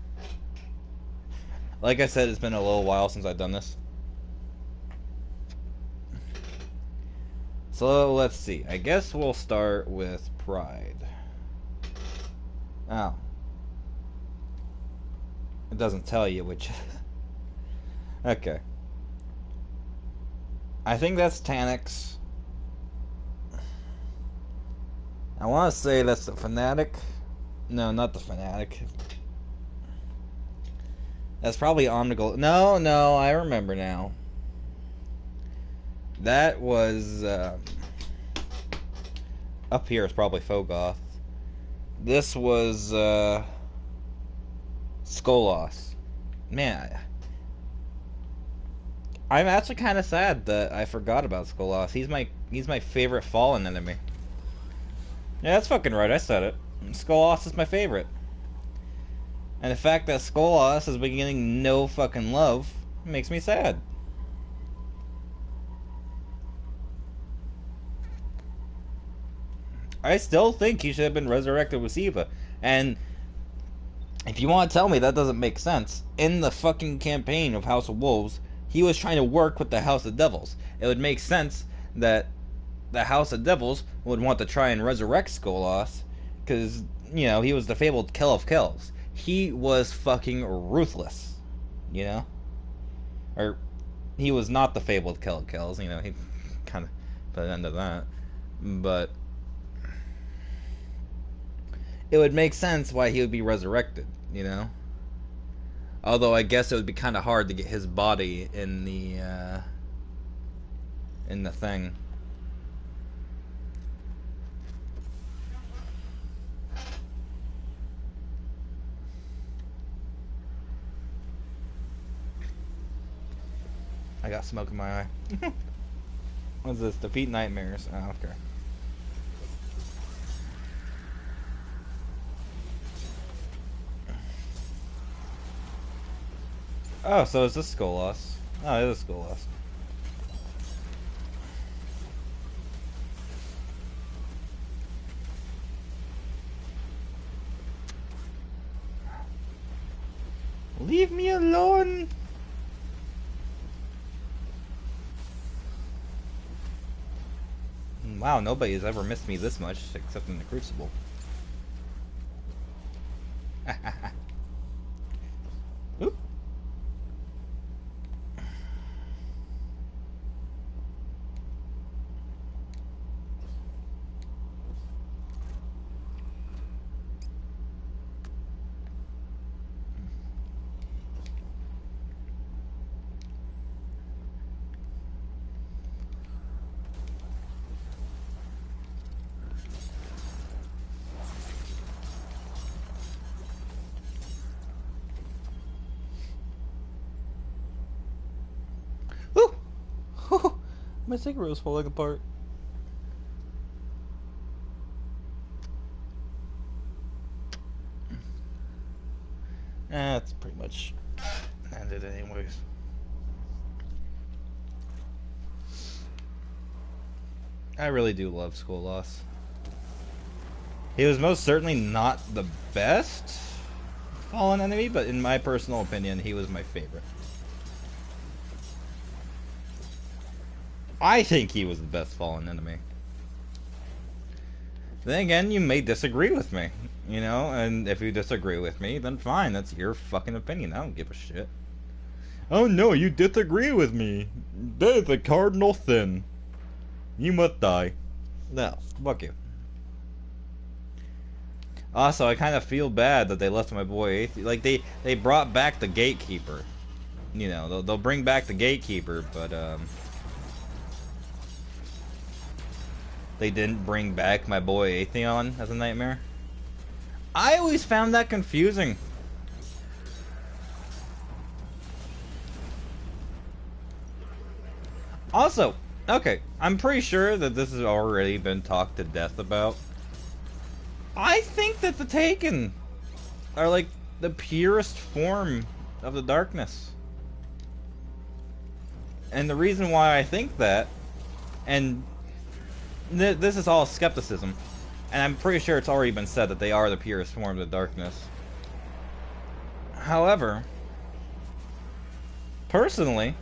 Like I said, it's been a little while since I've done this. So, let's see. I guess we'll start with Pride. Oh. It doesn't tell you which... Okay. I think that's Taniks. I want to say that's the Fanatic. No, not the Fanatic. That's probably Omnigul. No, I remember now. That was... up here is probably Fogoth. This was... Skolas. Man, I'm actually kind of sad that I forgot about Skolas. He's my favorite fallen enemy. Yeah, that's fucking right. I said it. Skolas is my favorite. And the fact that Skolas has been getting no fucking love makes me sad. I still think he should have been resurrected with Siva. And if you want to tell me that doesn't make sense, in the fucking campaign of House of Wolves, he was trying to work with the House of Devils. It would make sense that the House of Devils would want to try and resurrect Skolas, because, you know, he was the fabled Kill of Kills. He was fucking ruthless, you know? Or, he was not the fabled Kill of Kills, you know, he kind of put an end to that. But it would make sense why he would be resurrected, you know? Although I guess it would be kind of hard to get his body in the thing. I got smoke in my eye. What's this? Defeat nightmares. Oh, okay. Oh, so is this skull loss? Oh, it is skull loss. Leave me alone! Wow, nobody's ever missed me this much, except in the Crucible. Oop. Woo! My cigarette was falling apart. That's pretty much ended anyways. I really do love Skull Loss. He was most certainly not the best fallen enemy, but in my personal opinion, he was my favorite. I think he was the best fallen enemy. Then again, you may disagree with me, you know, and if you disagree with me, then fine, that's your fucking opinion. I don't give a shit. Oh no, you disagree with me. That is a cardinal sin. You must die. No, fuck you. Also, I kind of feel bad that they left my boy Atheist. Like, they brought back the Gatekeeper. You know, they'll bring back the Gatekeeper, but, they didn't bring back my boy Atheon as a nightmare. I always found that confusing. Also, okay, I'm pretty sure that this has already been talked to death about. I think that the Taken are like the purest form of the darkness. And the reason why I think that, and this is all skepticism, and I'm pretty sure it's already been said that they are the purest form of the darkness. However, personally,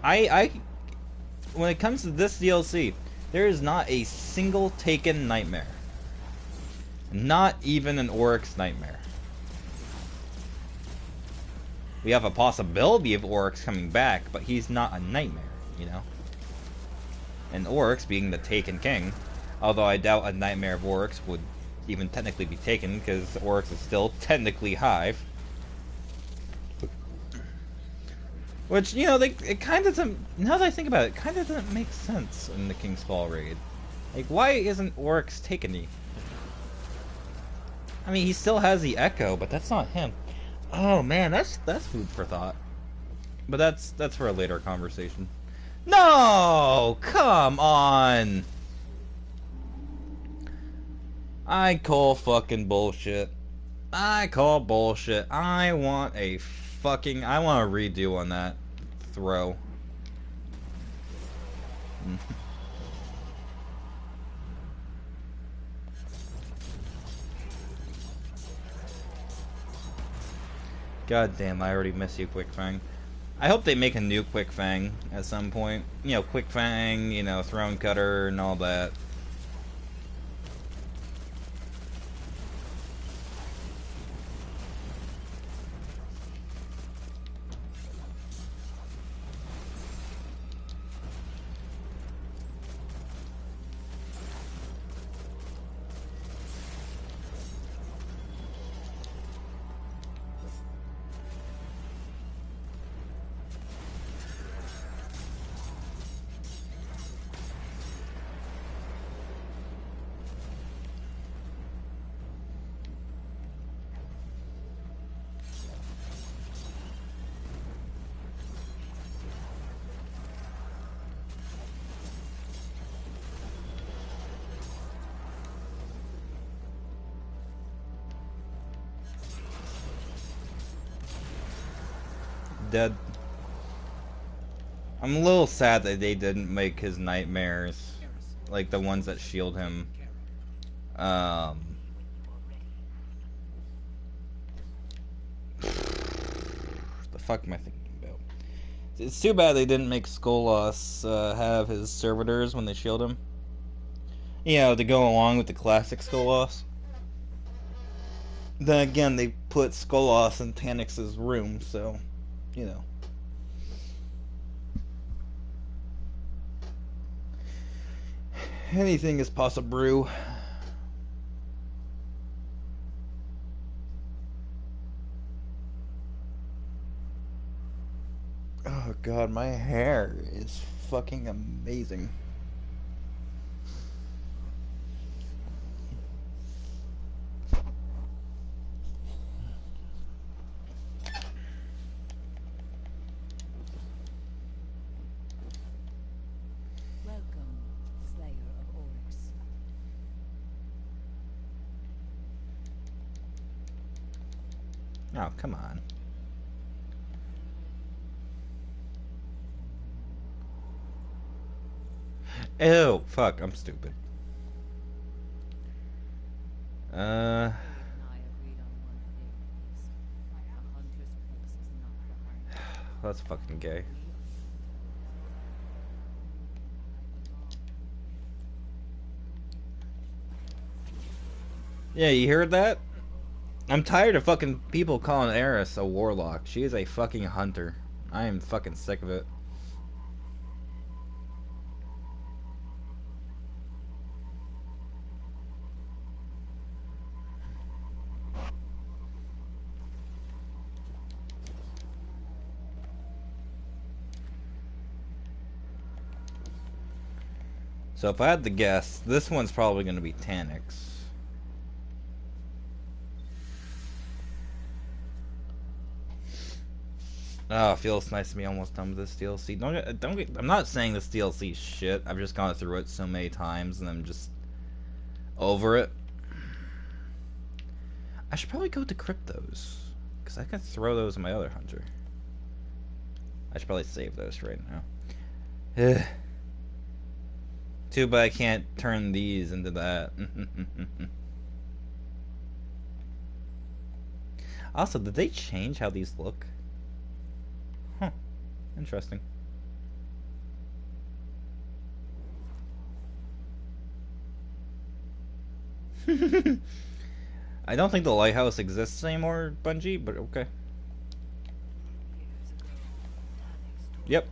I when it comes to this DLC, there is not a single Taken nightmare. Not even an Oryx nightmare. We have a possibility of Oryx coming back, but he's not a nightmare, you know? And Oryx being the Taken King, although I doubt a nightmare of Oryx would even technically be taken, because Oryx is still technically Hive. Which, you know, it kind of doesn't, now that I think about it, kind of doesn't make sense in the King's Fall raid. Like, why isn't Oryx Taken-y? I mean, he still has the Echo, but that's not him. Oh man, that's food for thought. But that's for a later conversation. No! Come on! I call fucking bullshit. I call bullshit. I want a redo on that throw. God damn, I already miss you, Quick Fang. I hope they make a new Quick Fang at some point. You know, Quick Fang, you know, Throne Cutter and all that. dead. I'm a little sad that they didn't make his nightmares, like the ones that shield him, the fuck am I thinking about? It's too bad they didn't make Skolas have his servitors when they shield him. You know, to go along with the classic Skolas. Then again, they put Skolas in Tanix's room, so, you know. Anything is possible. Oh god, my hair is fucking amazing. Welcome, Slayer of Oryx. Oh, come on. Ew, fuck, I'm stupid. Lady and I agreed on one thing. A hunter's place is not behind. That's fucking gay. Yeah, you heard that? I'm tired of fucking people calling Eris a warlock. She is a fucking hunter. I am fucking sick of it. So if I had to guess, this one's probably going to be Tanix. Oh, it feels nice to be almost done with this DLC. I'm not saying this DLC is shit. I've just gone through it so many times and I'm just over it. I should probably go to Cryptos, because I can throw those in my other hunter. I should probably save those right now. Too bad I can't turn these into that. Also, did they change how these look? Huh. Interesting. I don't think the lighthouse exists anymore, Bungie, but okay. Yep.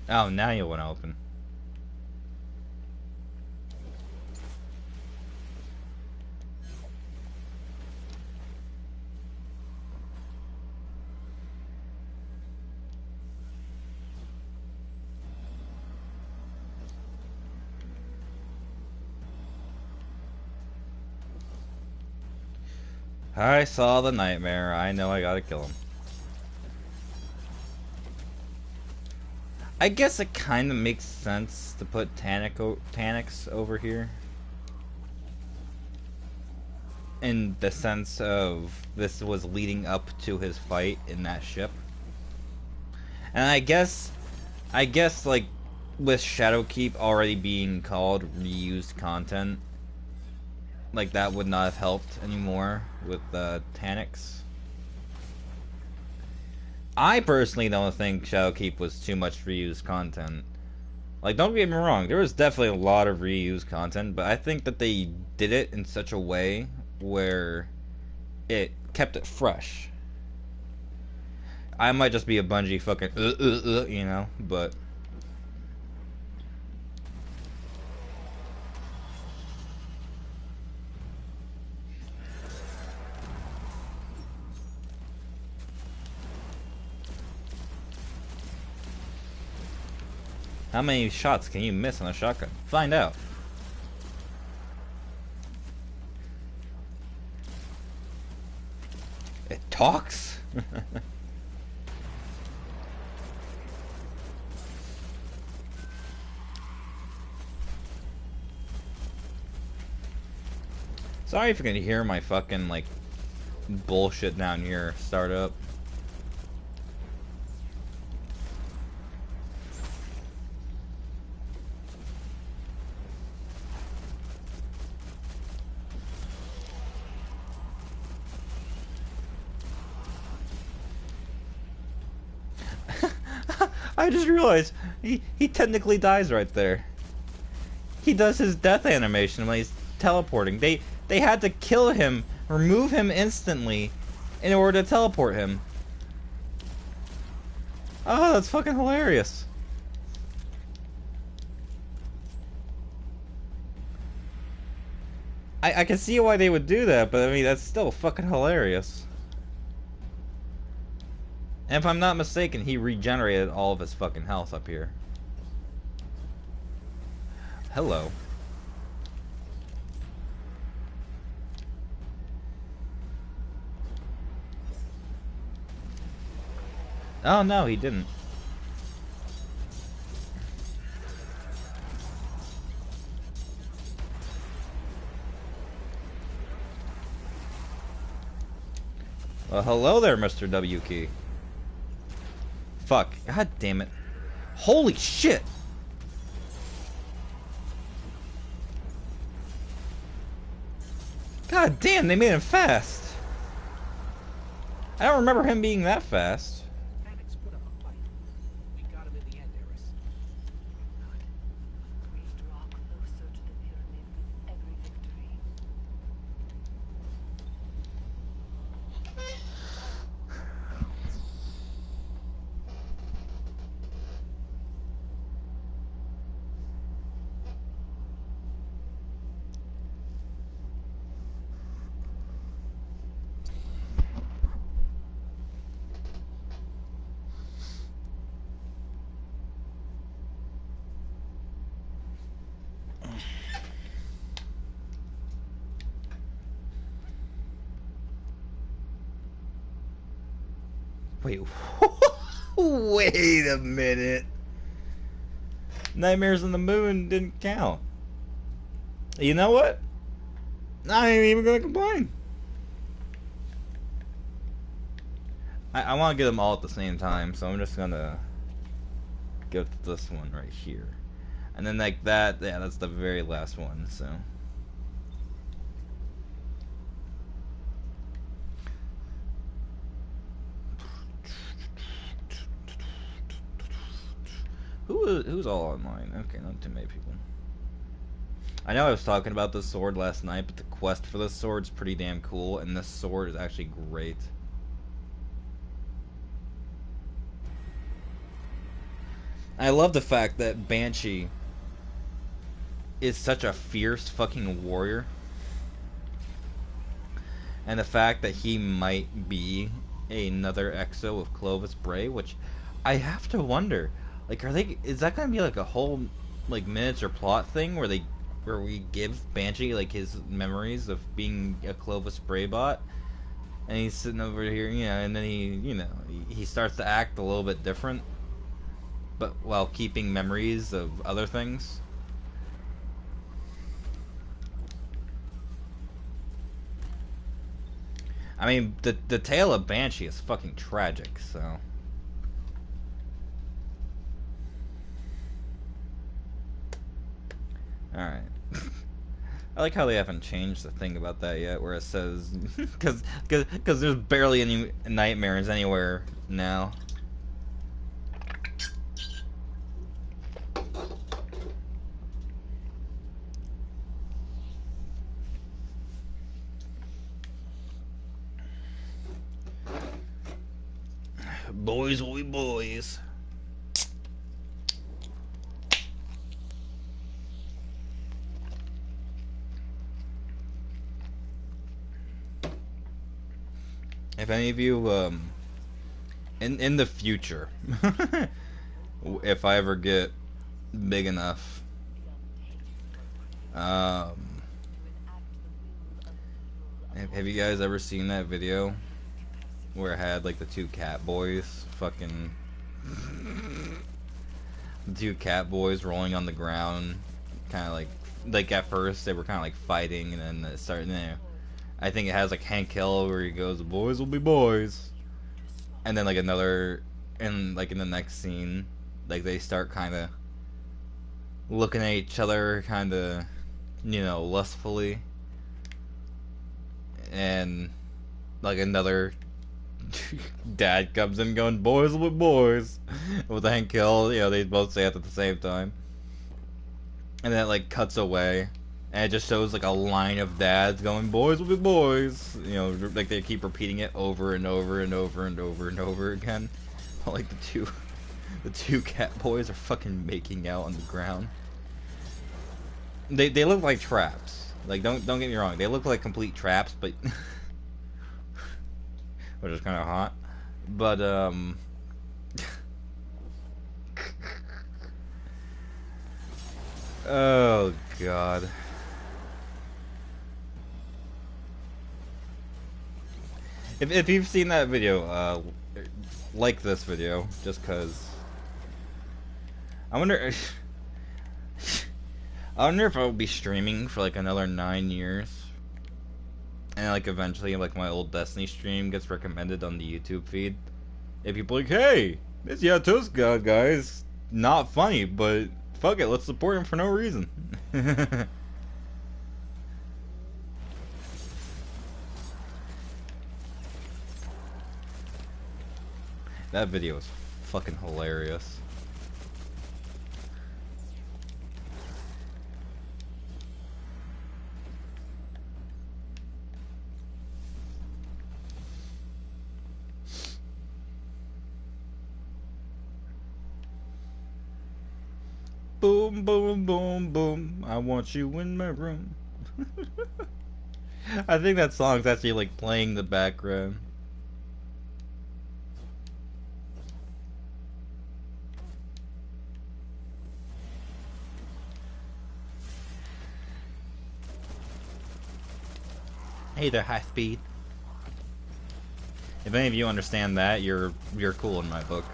Oh, now you want to open. I saw the nightmare. I know I gotta kill him. I guess it kind of makes sense to put Tanix over here. In the sense of this was leading up to his fight in that ship. And I guess like with Shadowkeep already being called reused content, like that would not have helped anymore with Tanix. I personally don't think Shadowkeep was too much reused content. Like, don't get me wrong, there was definitely a lot of reused content, but I think that they did it in such a way where it kept it fresh. I might just be a Bungie fucking you know, but How many shots can you miss on a shotgun? Find out. It talks? Sorry if you can hear my fucking, like, bullshit down here start up. I just realized he technically dies right there. He does his death animation when he's teleporting. They had to kill him, remove him instantly, in order to teleport him. Oh, that's fucking hilarious. I can see why they would do that, but I mean, that's still fucking hilarious. And if I'm not mistaken, he regenerated all of his fucking health up here. Hello. Oh no, he didn't. Well, hello there, Mr. W Key. Fuck. God damn it. Holy shit! God damn, they made him fast. I don't remember him being that fast. Phoenix put up a fight. We got him in the end, Eris. We draw closer to the pyramid with every victory. Wait. Wait a minute. Nightmares on the Moon didn't count. You know what? I ain't even gonna complain. I want to get them all at the same time, so I'm just gonna go to this one right here. And then like that, yeah, that's the very last one, so. Who's all online? Okay, not too many people. I know I was talking about this sword last night, but the quest for this sword is pretty damn cool, and this sword is actually great. I love the fact that Banshee is such a fierce fucking warrior. And the fact that he might be another exo of Clovis Bray, which I have to wonder, like, is that gonna be like a whole like miniature plot thing where we give Banshee like his memories of being a Clovis Bray bot, and he's sitting over here, you know, and then he starts to act a little bit different, but while keeping memories of other things. I mean, the tale of Banshee is fucking tragic, so. Alright. I like how they haven't changed the thing about that yet, where it says, because there's barely any nightmares anywhere now. Boys will be boys. If any of you, in the future, if I ever get big enough. Um, have you guys ever seen that video where it had like the two cat boys fucking the two cat boys rolling on the ground, kind of like at first they were kind of like fighting, and then it started. I think it has like Hank Hill where he goes, "Boys will be boys," and then like another, and like in the next scene, like they start kind of looking at each other, kind of, lustfully, and like another dad comes in going, "Boys will be boys," with Hank Hill. They both say it at the same time, and then it like cuts away, and it just shows like a line of dads going, "Boys will be boys." Like they keep repeating it over and over and over and over and over again. Like the two cat boys are fucking making out on the ground. They look like traps. Like don't get me wrong, they look like complete traps, but which is kind of hot. But oh god. If you've seen that video, like this video, just cause I wonder I wonder if I'll be streaming for like another 9 years, and like eventually like my old Destiny stream gets recommended on the YouTube feed. If people are like, "Hey, this Toast guy's not funny, but fuck it, let's support him for no reason." That video is fucking hilarious. Boom, boom, boom, boom. I want you in my room. I think that song's actually like playing in the background. Hey there, high speed. If any of you understand that, you're cool in my book.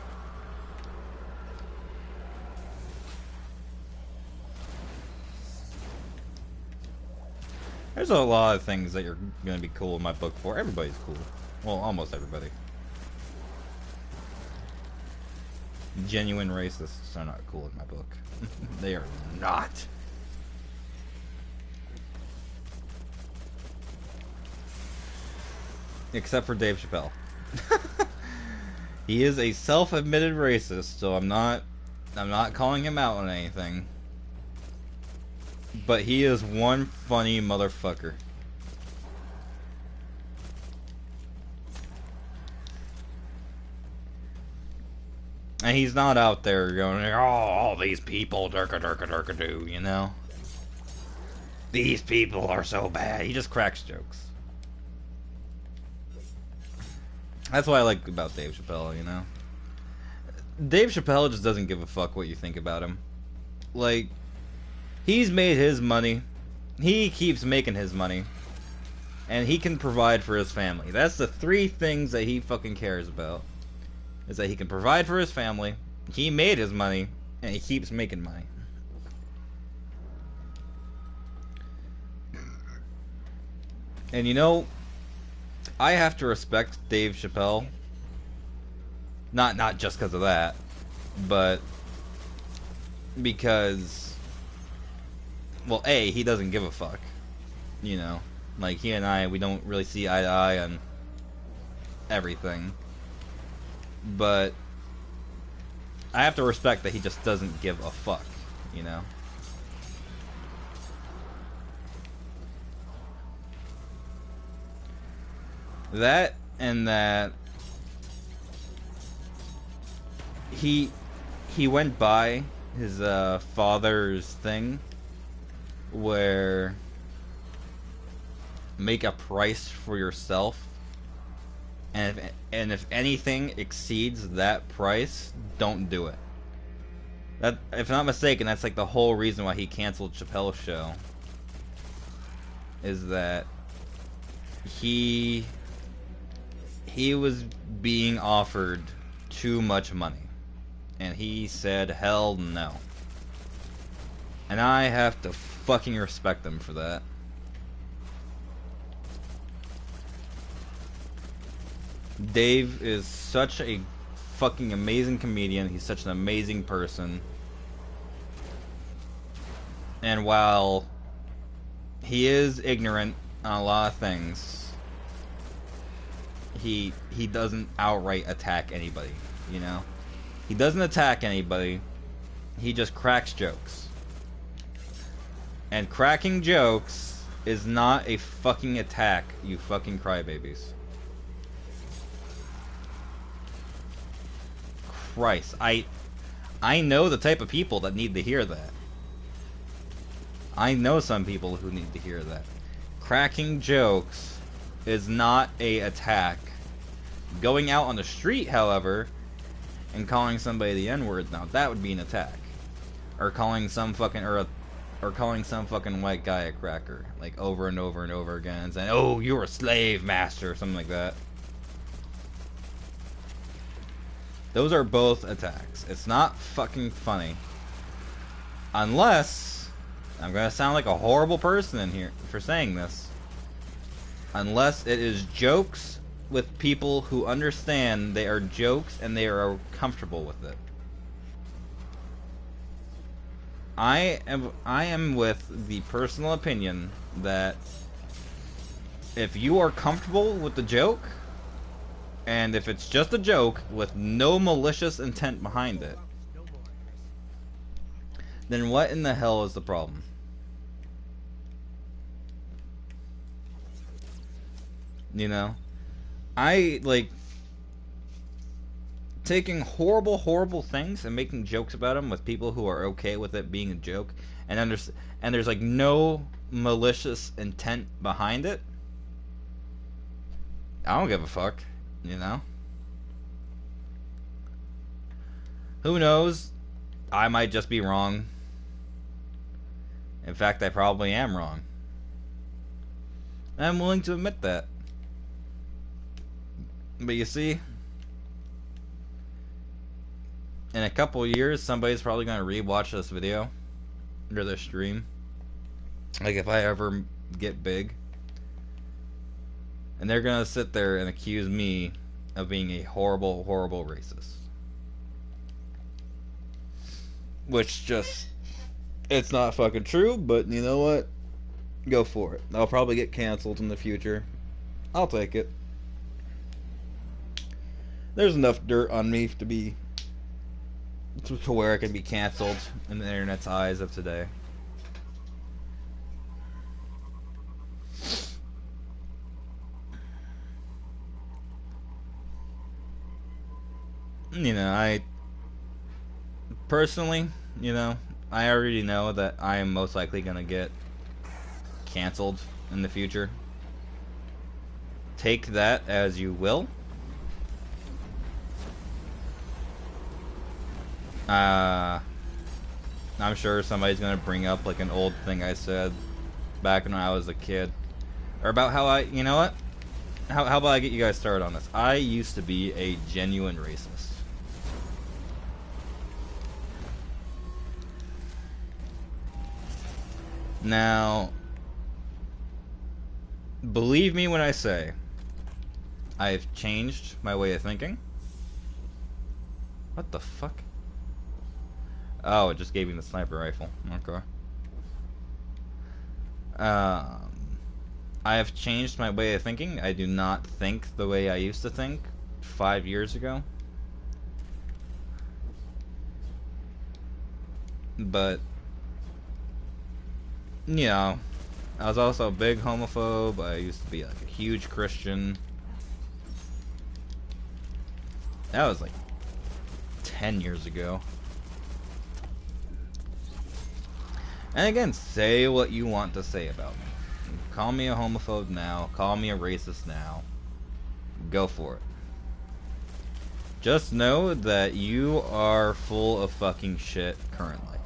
There's a lot of things that you're gonna be cool in my book for. Everybody's cool. Well, almost everybody. Genuine racists are not cool in my book. They are not. Except for Dave Chappelle. He is a self-admitted racist, so I'm not calling him out on anything. But he is one funny motherfucker. And he's not out there going, "Oh, all these people, durka durka durka do," These people are so bad. He just cracks jokes. That's what I like about Dave Chappelle, Dave Chappelle just doesn't give a fuck what you think about him. Like, he's made his money. He keeps making his money. And he can provide for his family. That's the three things that he fucking cares about. Is that he can provide for his family, he made his money, and he keeps making money. And I have to respect Dave Chappelle. Not just because of that, but because, well, A, he doesn't give a fuck. Like, he and I, we don't really see eye to eye on everything. But I have to respect that he just doesn't give a fuck, That, and that he went by his father's thing where make a price for yourself, and if anything exceeds that price, don't do it. That, if I'm not mistaken, that's like the whole reason why he canceled Chappelle's show. Is that he was being offered too much money, and he said hell no. And I have to fucking respect him for that. Dave is such a fucking amazing comedian. He's such an amazing person. And while he is ignorant on a lot of things, he doesn't outright attack anybody, you know? He doesn't attack anybody. He just cracks jokes. And cracking jokes is not a fucking attack, you fucking crybabies. Christ, I know the type of people that need to hear that. I know some people who need to hear that. Cracking jokes is not a attack. Going out on the street, however, and calling somebody the N-word, now that would be an attack. Or calling some fucking white guy a cracker, like over and over and over again, and saying, "Oh, you're a slave master," or something like that. Those are both attacks. It's not fucking funny. Unless, I'm gonna sound like a horrible person in here for saying this. Unless it is jokes with people who understand they are jokes and they are comfortable with it. I am with the personal opinion that if you are comfortable with the joke, and if it's just a joke with no malicious intent behind it, then what in the hell is the problem? You know? I like taking horrible things and making jokes about them with people who are okay with it being a joke, and there's like no malicious intent behind it. I don't give a fuck, you know? Who knows? I might just be wrong. In fact, I probably am wrong. I'm willing to admit that. But you see, in a couple years, somebody's probably going to rewatch this video or this stream. Like if I ever get big. And they're going to sit there and accuse me of being a horrible racist. Which just, it's not fucking true, but you know what? Go for it. I'll probably get canceled in the future. I'll take it. There's enough dirt on me to where I can be canceled in the internet's eyes of today. You know, I personally, you know, I already know that I am most likely gonna get canceled in the future. Take that as you will. I'm sure somebody's gonna bring up like an old thing I said back when I was a kid, or about how you know what? How about I get you guys started on this? I used to be a genuine racist. Now, believe me when I say, I've changed my way of thinking. What the fuck? Oh, it just gave me the sniper rifle. Okay. I have changed my way of thinking. I do not think the way I used to think 5 years ago. But, you know, I was also a big homophobe. I used to be like a huge Christian. That was like 10 years ago. And again, say what you want to say about me. Call me a homophobe now. Call me a racist now. Go for it. Just know that you are full of fucking shit currently.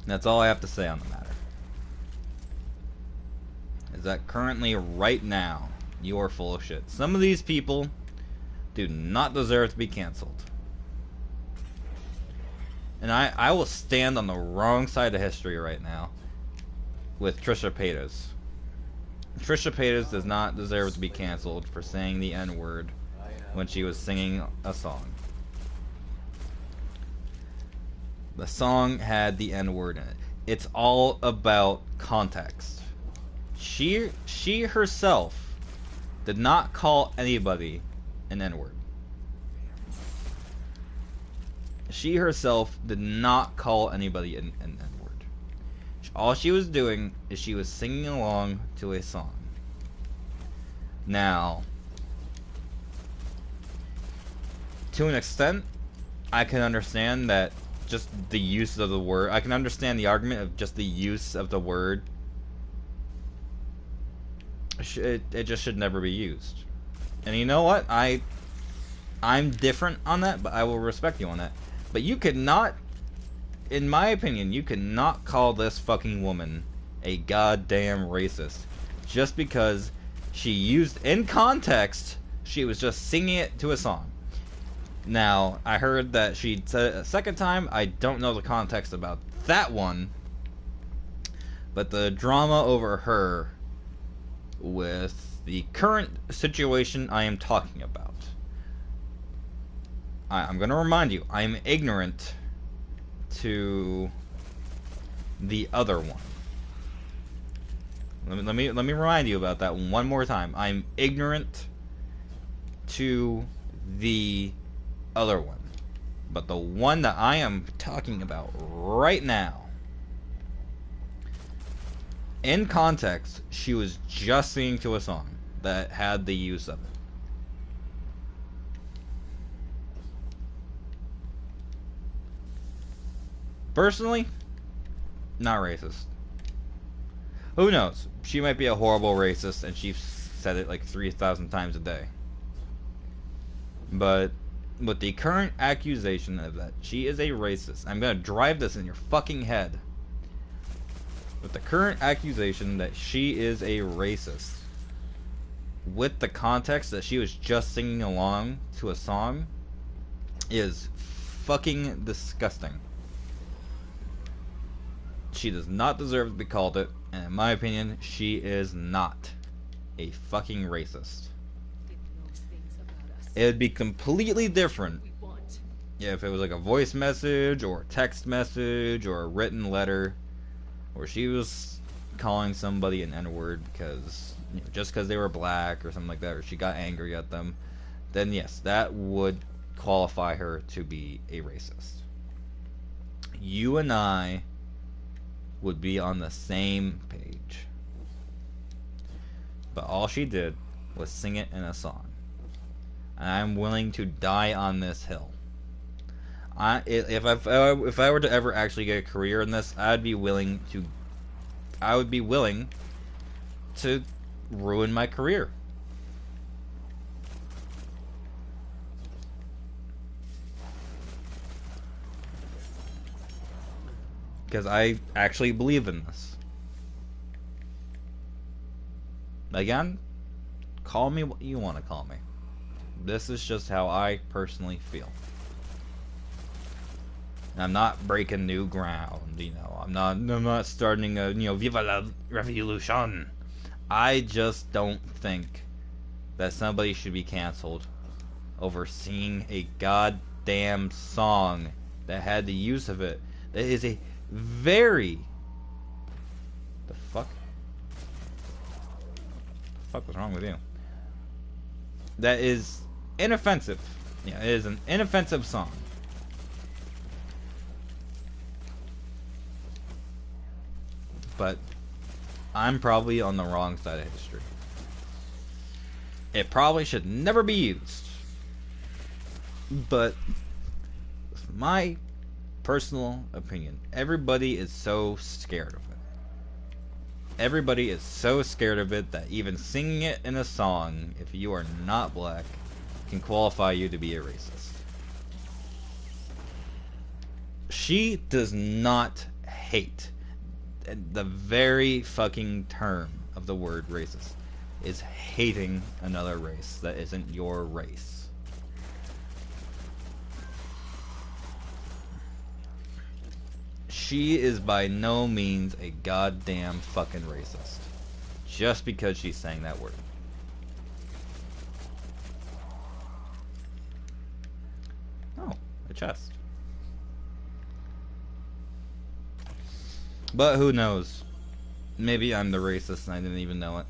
That's all I have to say on the matter. Is that currently, right now, you are full of shit. Some of these people do not deserve to be canceled. And I will stand on the wrong side of history right now with Trisha Paytas. Trisha Paytas does not deserve to be canceled for saying the N-word when she was singing a song. The song had the N-word in it. It's all about context. She herself did not call anybody an N-word. She herself did not call anybody an N-word. All she was doing is she was singing along to a song. Now, to an extent, I can understand that just the use of the word. I can understand the argument of just the use of the word. It just should never be used. And you know what? I'm different on that, but I will respect you on that. But you could not, in my opinion, you could not call this fucking woman a goddamn racist just because she used, in context, she was just singing it to a song. Now, I heard that she said it a second time. I don't know the context about that one. But the drama over her with the current situation I am talking about. I'm going to remind you, I am ignorant to the other one. Let me remind you about that one more time. I'm ignorant to the other one. But the one that I am talking about right now, in context, she was just singing to a song that had the use of it. Personally, not racist. Who knows? She might be a horrible racist, and she's said it like 3,000 times a day. But with the current accusation of that she is a racist, I'm gonna drive this in your fucking head. With the current accusation that she is a racist, with the context that she was just singing along to a song, is fucking disgusting. She does not deserve to be called it, and in my opinion, she is not a fucking racist. It would be completely different if it was like a voice message or a text message or a written letter, where she was calling somebody an N-word because, you know, just because they were black or something like that, or she got angry at them. Then yes, that would qualify her to be a racist. You and I would be on the same page. But all she did was sing it in a song. And I'm willing to die on this hill. If I were to ever actually get a career in this, I would be willing to ruin my career. Because I actually believe in this. Again, call me what you want to call me. This is just how I personally feel. And I'm not breaking new ground, you know. I'm not starting a, you know, Viva la Revolution. I just don't think that somebody should be canceled over singing a goddamn song that had the use of it. That is a very... The fuck? The fuck was wrong with you? That is inoffensive. Yeah, it is an inoffensive song. But I'm probably on the wrong side of history. It probably should never be used. But my personal opinion. Everybody is so scared of it. Everybody is so scared of it that even singing it in a song, if you are not black, can qualify you to be a racist. She does not hate. The very fucking term of the word racist is hating another race that isn't your race. She is by no means a goddamn fucking racist. Just because she's saying that word. Oh, a chest. But who knows? Maybe I'm the racist and I didn't even know it.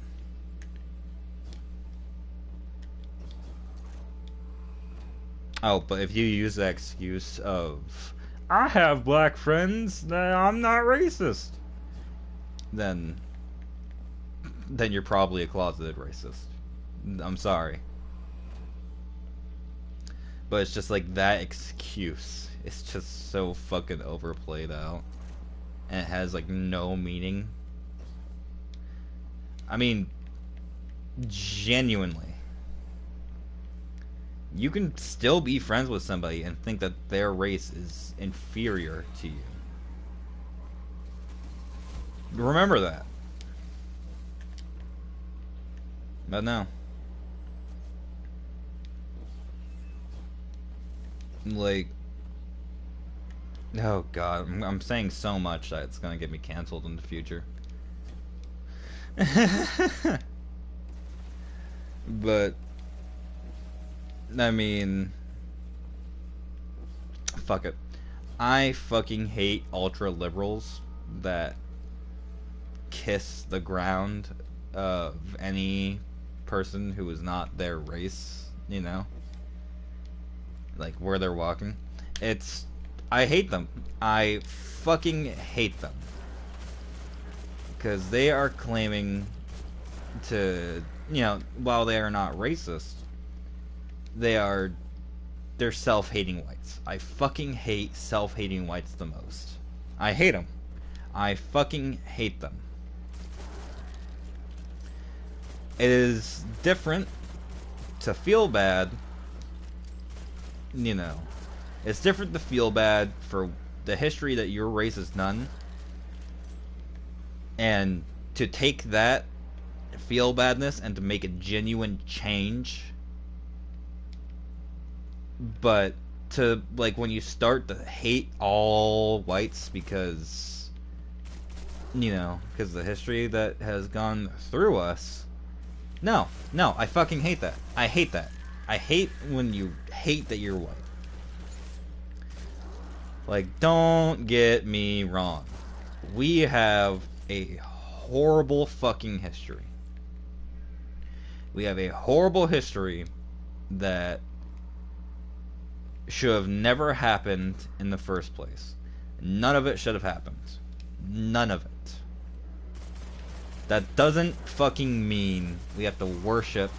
Oh, but if you use the excuse of I have black friends, I'm not racist, then you're probably a closeted racist. I'm sorry. But it's just like that excuse. It's just so fucking overplayed out. And it has like no meaning. I mean, genuinely. You can still be friends with somebody and think that their race is inferior to you. Remember that. But no. Like, oh god, I'm saying so much that it's gonna get me canceled in the future. But I mean, fuck it. I fucking hate ultra liberals that kiss the ground of any person who is not their race, you know? Like where they're walking. I hate them. I fucking hate them. Because they are claiming to, you know, while they are not racist, they're self-hating whites. I fucking hate self-hating whites the most. I hate them. I fucking hate them. It is different to feel bad, you know. It's different to feel bad for the history that your race has done, and to take that feel badness and to make a genuine change. But to, like, when you start to hate all whites because, you know, because of the history that has gone through us. No, I fucking hate that. I hate that. I hate when you hate that you're white. Like, don't get me wrong. We have a horrible fucking history. We have a horrible history that should have never happened in the first place. None of it should have happened. None of it. That doesn't fucking mean we have to worship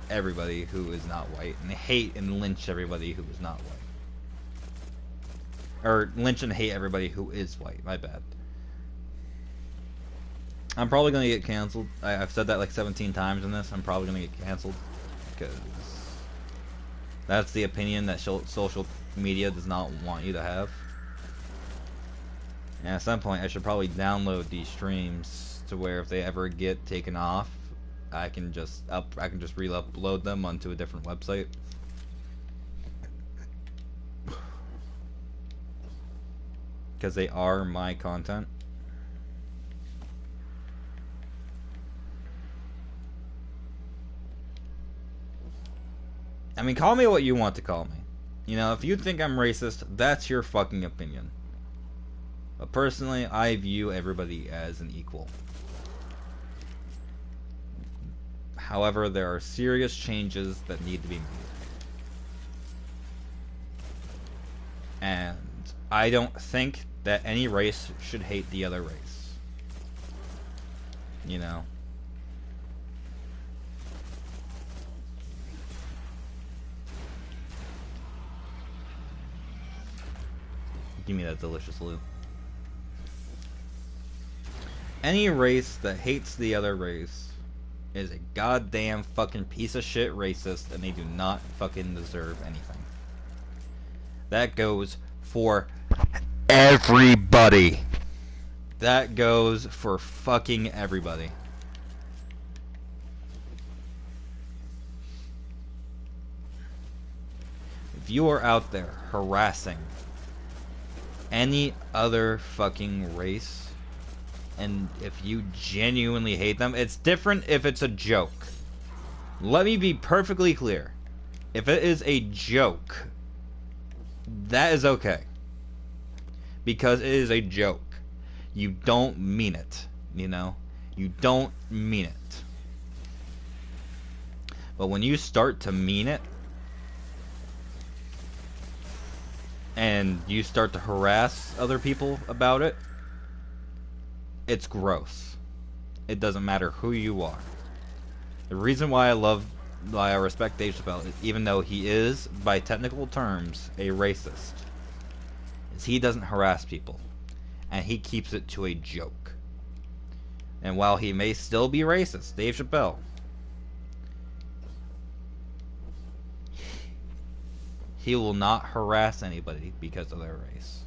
everybody who is not white and hate and lynch everybody who is not white. Or lynch and hate everybody who is white. My bad. I'm probably going to get canceled. I've said that like 17 times in this. I'm probably going to get canceled. Because that's the opinion that social media does not want you to have. And at some point, I should probably download these streams to where if they ever get taken off, I can just re-upload them onto a different website. Because they are my content. I mean, call me what you want to call me. You know, if you think I'm racist, that's your fucking opinion. But personally, I view everybody as an equal. However, there are serious changes that need to be made. And I don't think that any race should hate the other race. You know? Give me that delicious loot. Any race that hates the other race is a goddamn fucking piece of shit racist, and they do not fucking deserve anything. That goes for everybody. That goes for fucking everybody. If you are out there harassing any other fucking race, and if you genuinely hate them, it's different if it's a joke. Let me be perfectly clear. If it is a joke, that is okay. Because it is a joke. You don't mean it, you know? You don't mean it. But when you start to mean it, and you start to harass other people about it, it's gross. It doesn't matter who you are. The reason why I respect Dave Chappelle, even though he is, by technical terms, a racist, is he doesn't harass people. And he keeps it to a joke. And while he may still be racist, Dave Chappelle, he will not harass anybody because of their race.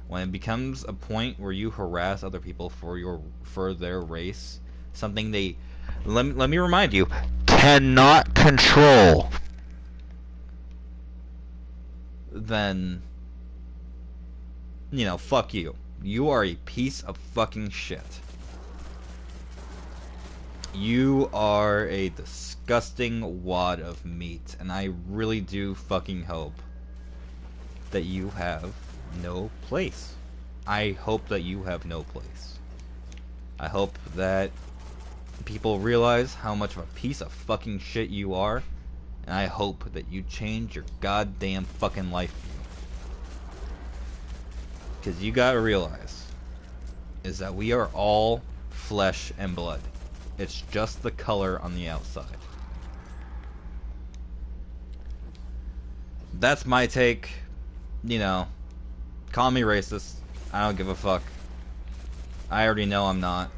When it becomes a point where you harass other people for their race, something they, let me remind you, cannot control, then, you know, fuck you. You are a piece of fucking shit. You are a disgusting wad of meat, and I really do fucking hope that you have no place. I hope that you have no place. I hope that people realize how much of a piece of fucking shit you are, and I hope that you change your goddamn fucking life. Because you gotta realize is that we are all flesh and blood. It's just the color on the outside. That's my take. You know, call me racist. I don't give a fuck. I already know I'm not.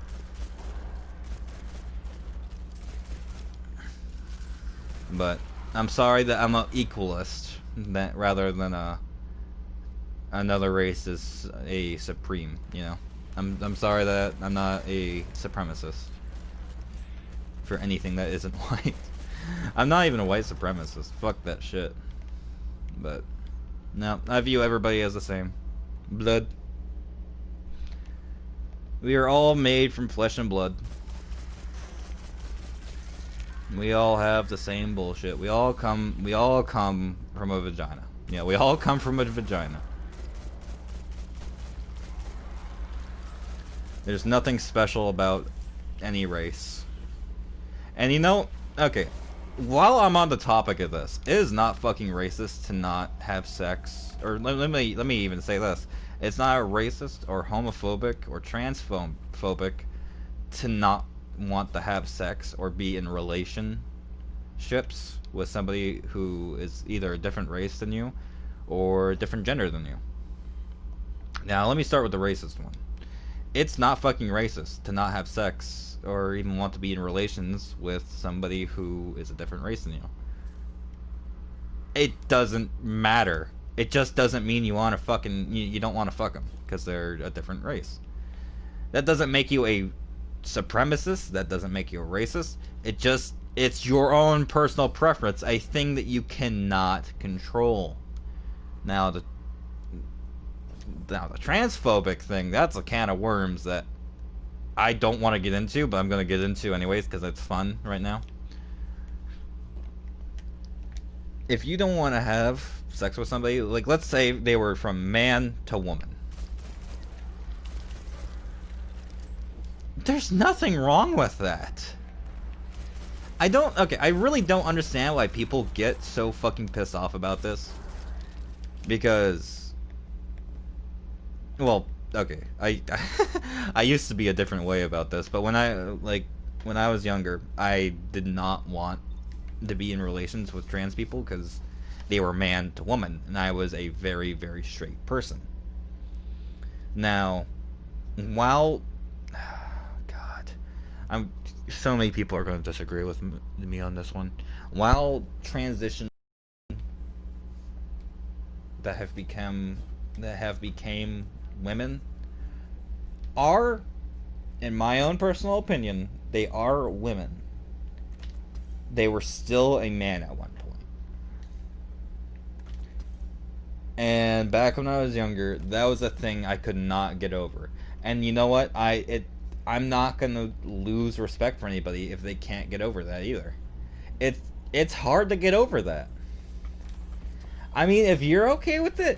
But I'm sorry that I'm an equalist, that rather than another race is a supreme. You know, I'm sorry that I'm not a supremacist for anything that isn't white. I'm not even a white supremacist. Fuck that shit. But no, I view everybody as the same. Blood. We are all made from flesh and blood. We all have the same bullshit. We all come from a vagina. Yeah, we all come from a vagina. There's nothing special about any race. And you know, okay, while I'm on the topic of this, it is not fucking racist to not have sex. Or let me even say this. It's not racist or homophobic or transphobic to not want to have sex or be in relationships with somebody who is either a different race than you or a different gender than you. Now, let me start with the racist one. It's not fucking racist to not have sex or even want to be in relations with somebody who is a different race than you. It doesn't matter. It just doesn't mean you want to fucking you don't want to fuck them because they're a different race. That doesn't make you a supremacist. That doesn't make you a racist. It's your own personal preference, a thing that you cannot control. Now the transphobic thing, that's a can of worms that I don't want to get into, but I'm going to get into anyways because it's fun right now. If you don't want to have sex with somebody, like let's say they were from man to woman, there's nothing wrong with that. I really don't understand why people get so fucking pissed off about this. Because, well, okay, I used to be a different way about this, but when I was younger, I did not want to be in relations with trans people because they were man to woman, and I was a very, very straight person. Now, while God, I'm so many people are going to disagree with me on this one. While transition that have became women are, in my own personal opinion, they are women. They were still a man at one point. And back when I was younger, that was a thing I could not get over. And you know what? I'm not gonna lose respect for anybody if they can't get over that either. It's hard to get over that. I mean, if you're okay with it,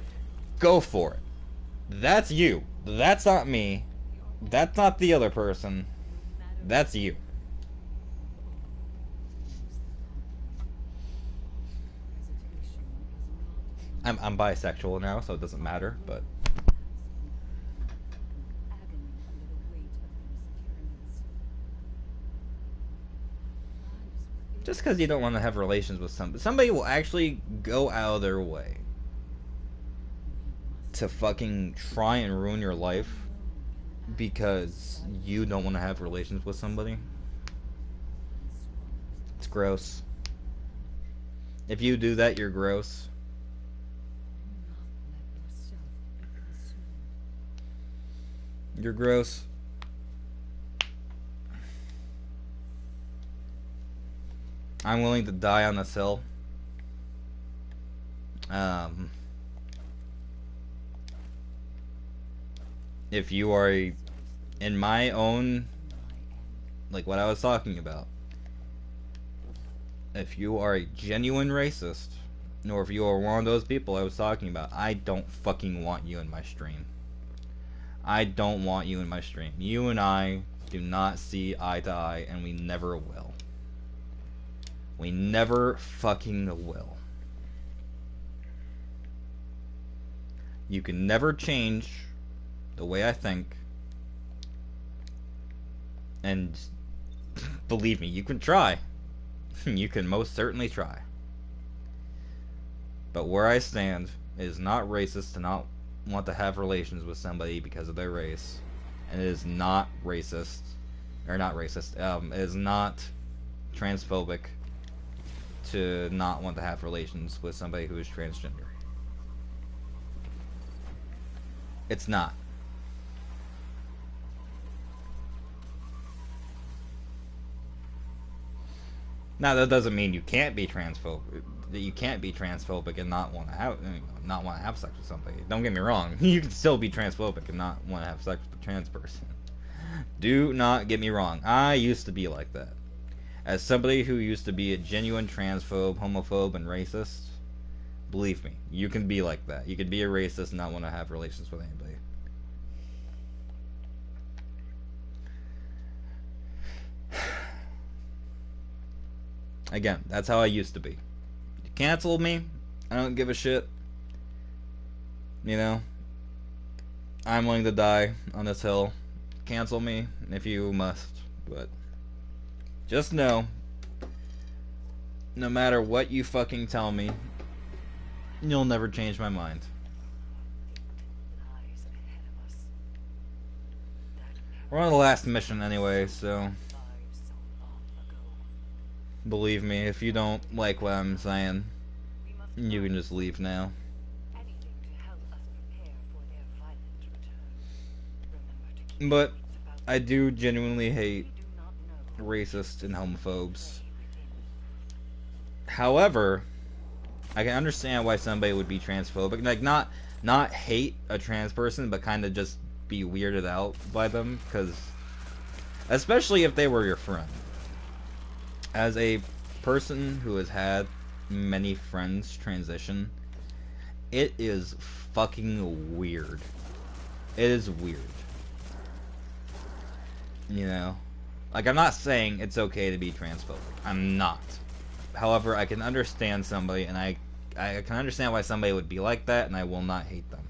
go for it. That's you. That's not me. That's not the other person. That's you. I'm bisexual now, so it doesn't matter, but just because you don't want to have relations with somebody will actually go out of their way to fucking try and ruin your life because you don't want to have relations with somebody. It's gross. If you do that, you're gross. You're gross. I'm willing to die on this hill. If you are in my own, like what I was talking about, if you are a genuine racist, or if you are one of those people I was talking about, I don't fucking want you in my stream. I don't want you in my stream. You and I do not see eye to eye, and we never will. We never fucking will. You can never change the way I think. And believe me, you can try. You can most certainly try. But where I stand is not racist to not want to have relations with somebody because of their race. And it is not racist. Or not racist. It is not transphobic to not want to have relations with somebody who is transgender. It's not. Now that doesn't mean you can't be transphobic. That you can't be transphobic and not want to have sex with somebody. Don't get me wrong. You can still be transphobic and not want to have sex with a trans person. Do not get me wrong. I used to be like that. As somebody who used to be a genuine transphobe, homophobe, and racist, believe me, you can be like that. You can be a racist and not want to have relations with anybody. Again, that's how I used to be. You cancel me, I don't give a shit. You know, I'm willing to die on this hill. Cancel me if you must, but just know, no matter what you fucking tell me, you'll never change my mind. We're on the last mission anyway, so believe me, if you don't like what I'm saying, you can just leave now. But I do genuinely hate racists and homophobes. However, I can understand why somebody would be transphobic. Like, not hate a trans person, but kind of just be weirded out by them, because especially if they were your friend. As a person who has had many friends transition, it is fucking weird. It is weird. You know? Like, I'm not saying it's okay to be transphobic. I'm not. However, I can understand somebody, and I can understand why somebody would be like that, and I will not hate them.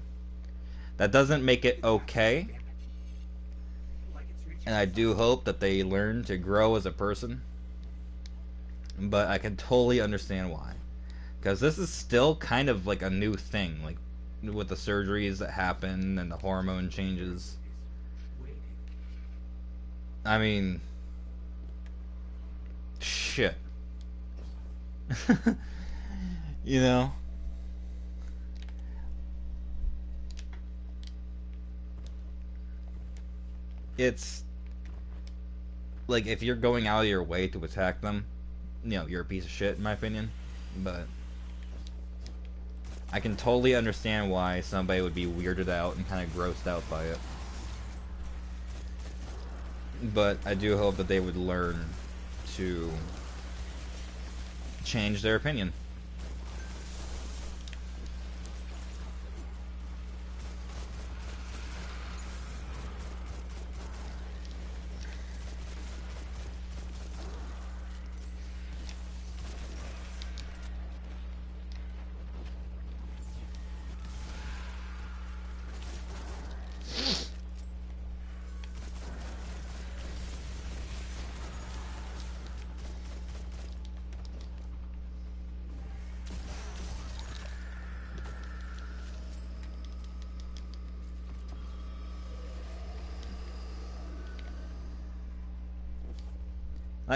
That doesn't make it okay. And I do hope that they learn to grow as a person. But I can totally understand why. Because this is still kind of like a new thing. Like, with the surgeries that happen and the hormone changes. Waiting. I mean, shit. You know? It's like if you're going out of your way to attack them, you know, you're a piece of shit in my opinion. But I can totally understand why somebody would be weirded out and kind of grossed out by it. But I do hope that they would learn to change their opinion.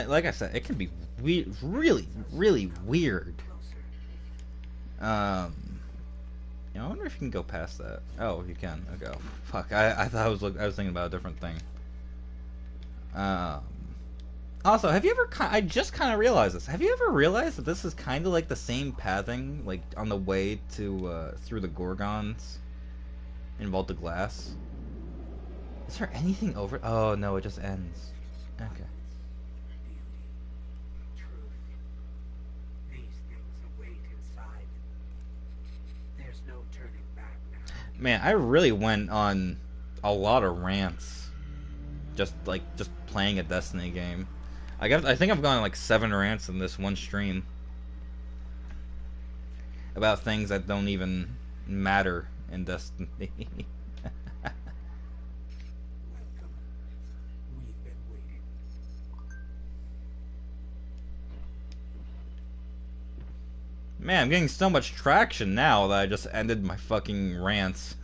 Like I said, it can be really, really weird. I wonder if you can go past that. Oh, you can. Okay. Oh, fuck. I thought I was thinking about a different thing. Also, have you ever? I just kind of realized this. Have you ever realized that this is kind of like the same pathing, like on the way to through the Gorgons in Vault of Glass? Is there anything over? Oh no, it just ends. Okay. Man, I really went on a lot of rants just playing a Destiny game. I think I've gone like 7 rants in this one stream about things that don't even matter in Destiny. Man, I'm getting so much traction now that I just ended my fucking rants.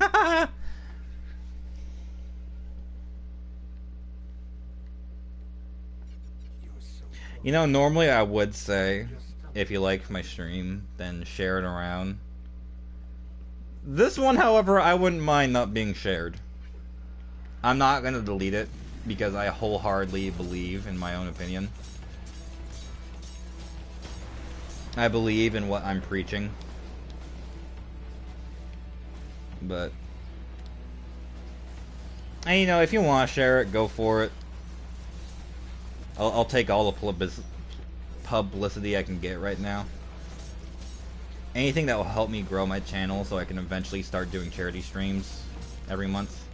You know, normally I would say, if you like my stream, then share it around. This one, however, I wouldn't mind not being shared. I'm not gonna delete it, because I wholeheartedly believe in my own opinion. I believe in what I'm preaching. But, and you know, if you want to share it, go for it. I'll take all the publicity I can get right now. Anything that will help me grow my channel so I can eventually start doing charity streams every month.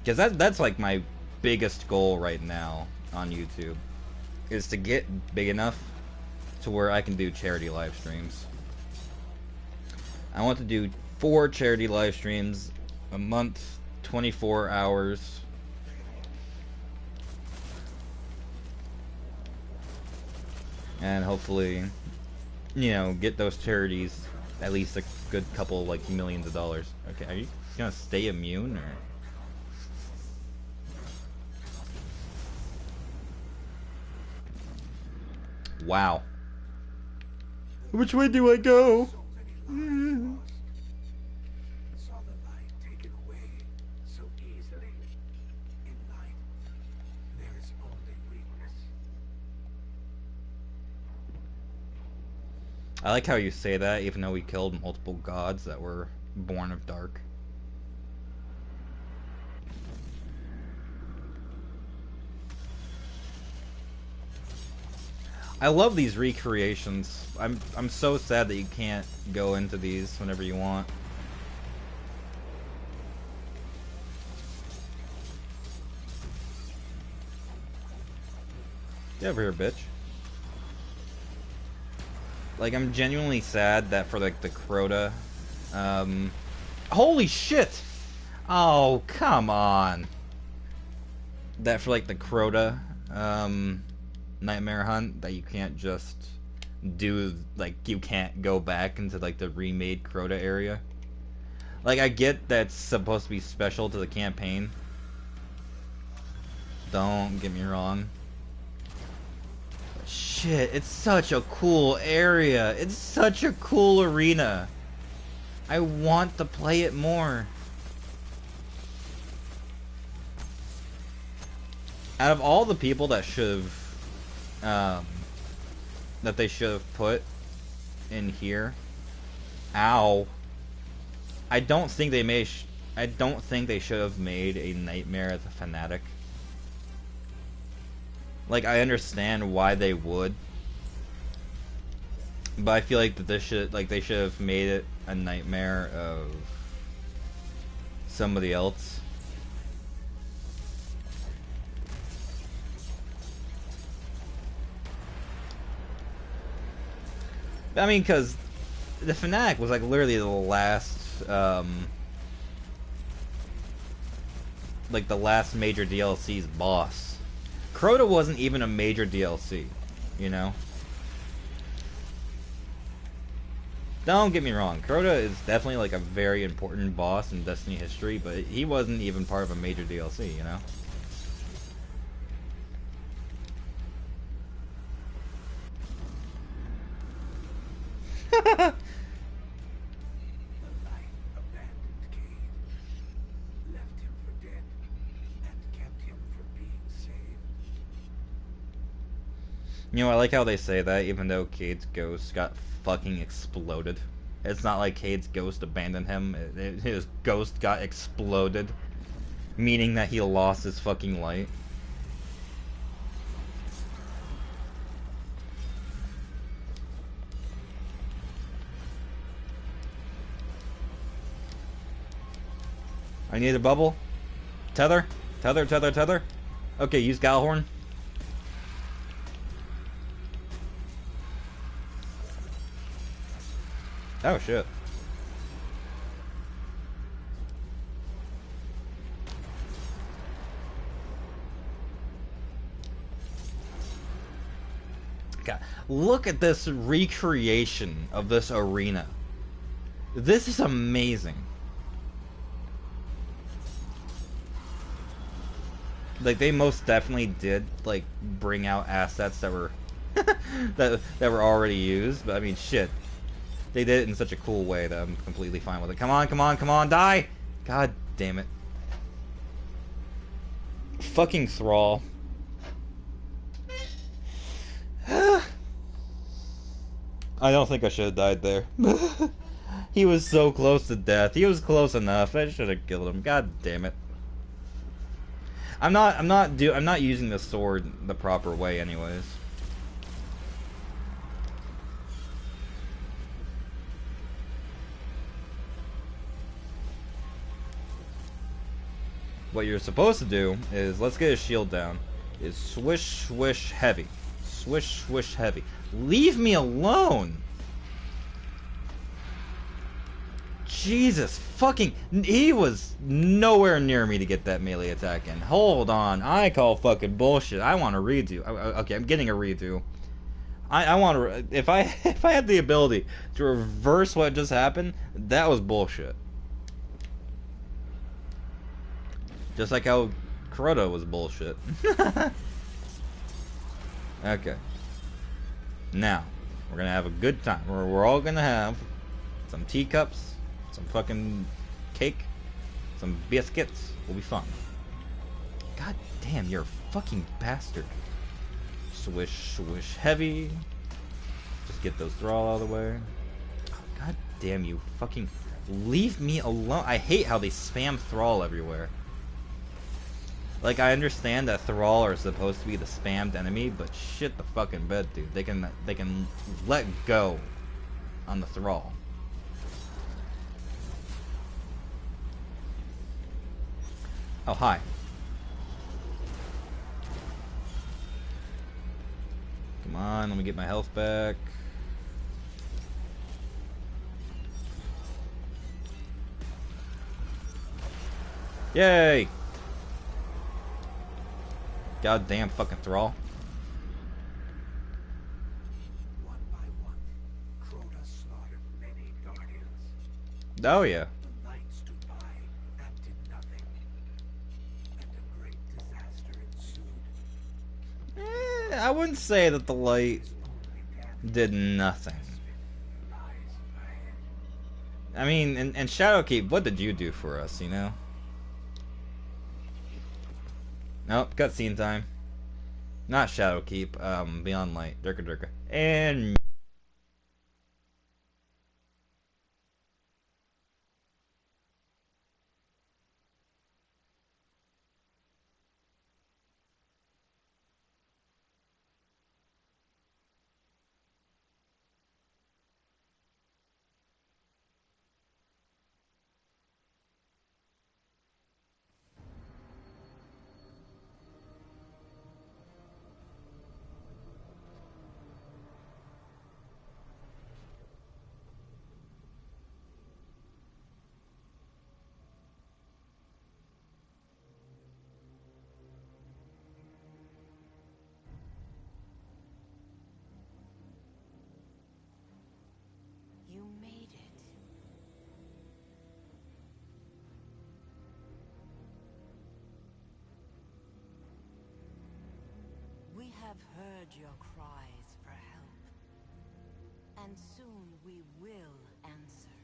Because that's like my biggest goal right now on YouTube. Is to get big enough to where I can do charity live streams. I want to do 4 charity live streams a month, 24 hours. And hopefully, you know, get those charities at least a good couple, like, millions of dollars. Okay, are you gonna stay immune, or? Wow. Which way do I go? I like how you say that, even though we killed multiple gods that were born of dark. I love these recreations. I'm so sad that you can't go into these whenever you want. Get over here, bitch. Like, I'm genuinely sad that for, like, the Crota, holy shit! Oh, come on! That for, like, the Crota, Nightmare Hunt, that you can't just do like you can't go back into like the remade Crota area. Like I get that's supposed to be special to the campaign. Don't get me wrong. But shit, it's such a cool area. It's such a cool arena. I want to play it more. Out of all the people that should have, that they should have put in here, ow. I don't think they should have made a Nightmare as a fanatic. Like I understand why they would, but I feel like that they should have made it a Nightmare of somebody else. I mean, because the Fanatic was like literally the last, like the last major DLC's boss. Crota wasn't even a major DLC, you know? Don't get me wrong, Crota is definitely like a very important boss in Destiny history, but he wasn't even part of a major DLC, you know? The light abandoned Cade, left him for dead, and kept him from being saved. You know, I like how they say that, even though Cade's ghost got fucking exploded. It's not like Cade's ghost abandoned him, his ghost got exploded, meaning that he lost his fucking light. I need a bubble. Tether. Tether, tether, tether. Okay, use Galhorn. Oh shit. God, look at this recreation of this arena. This is amazing. Like they most definitely did like bring out assets that were that were already used, but I mean shit. They did it in such a cool way that I'm completely fine with it. Come on, come on, come on, die! God damn it. Fucking Thrall. I don't think I should have died there. He was so close to death. He was close enough. I should have killed him. God damn it. I'm not using the sword the proper way anyways. What you're supposed to do is, let's get his shield down, is swish, swish, heavy. Swish, swish, heavy. Leave me alone! Jesus fucking... He was nowhere near me to get that melee attack in. Hold on. I call fucking bullshit. I want a redo. Okay, I'm getting a redo. I want to... If I had the ability to reverse what just happened, that was bullshit. Just like how Crota was bullshit. Okay. Now, we're gonna have a good time. We're all gonna have some teacups, some fucking cake, some biscuits. Will be fun. God damn, you're a fucking bastard. Swish, swish, heavy. Just get those Thrall out of the way. Oh, God damn you, fucking leave me alone. I hate how they spam Thrall everywhere. Like, I understand that Thrall are supposed to be the spammed enemy, but shit the fucking bed, dude. They can let go on the Thrall. Oh, hi. Come on, let me get my health back. Yay! Goddamn fucking Thrall. One by Oh yeah. The light stood by. That did nothing. And a great disaster ensued. I wouldn't say that the light His only path did nothing. lies ahead. I mean, in Shadowkeep, what did you do for us, you know? Nope, cutscene time. Not Shadowkeep, Beyond Light. Durka Durka. And... You made it. We have heard your cries for help, and soon we will answer.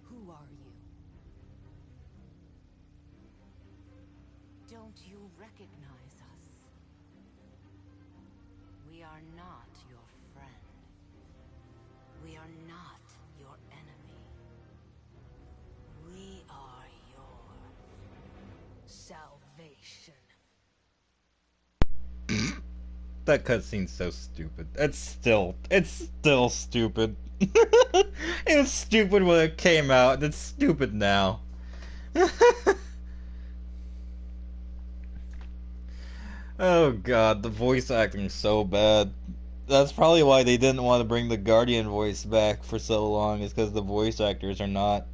Who are you? Don't you recognize us? We are not your friend. We are not your enemy. We are your salvation. That cutscene's so stupid. It's still stupid. It was stupid when it came out, and it's stupid now. Oh god, the voice acting's so bad. That's probably why they didn't want to bring the Guardian voice back for so long, is because the voice actors are not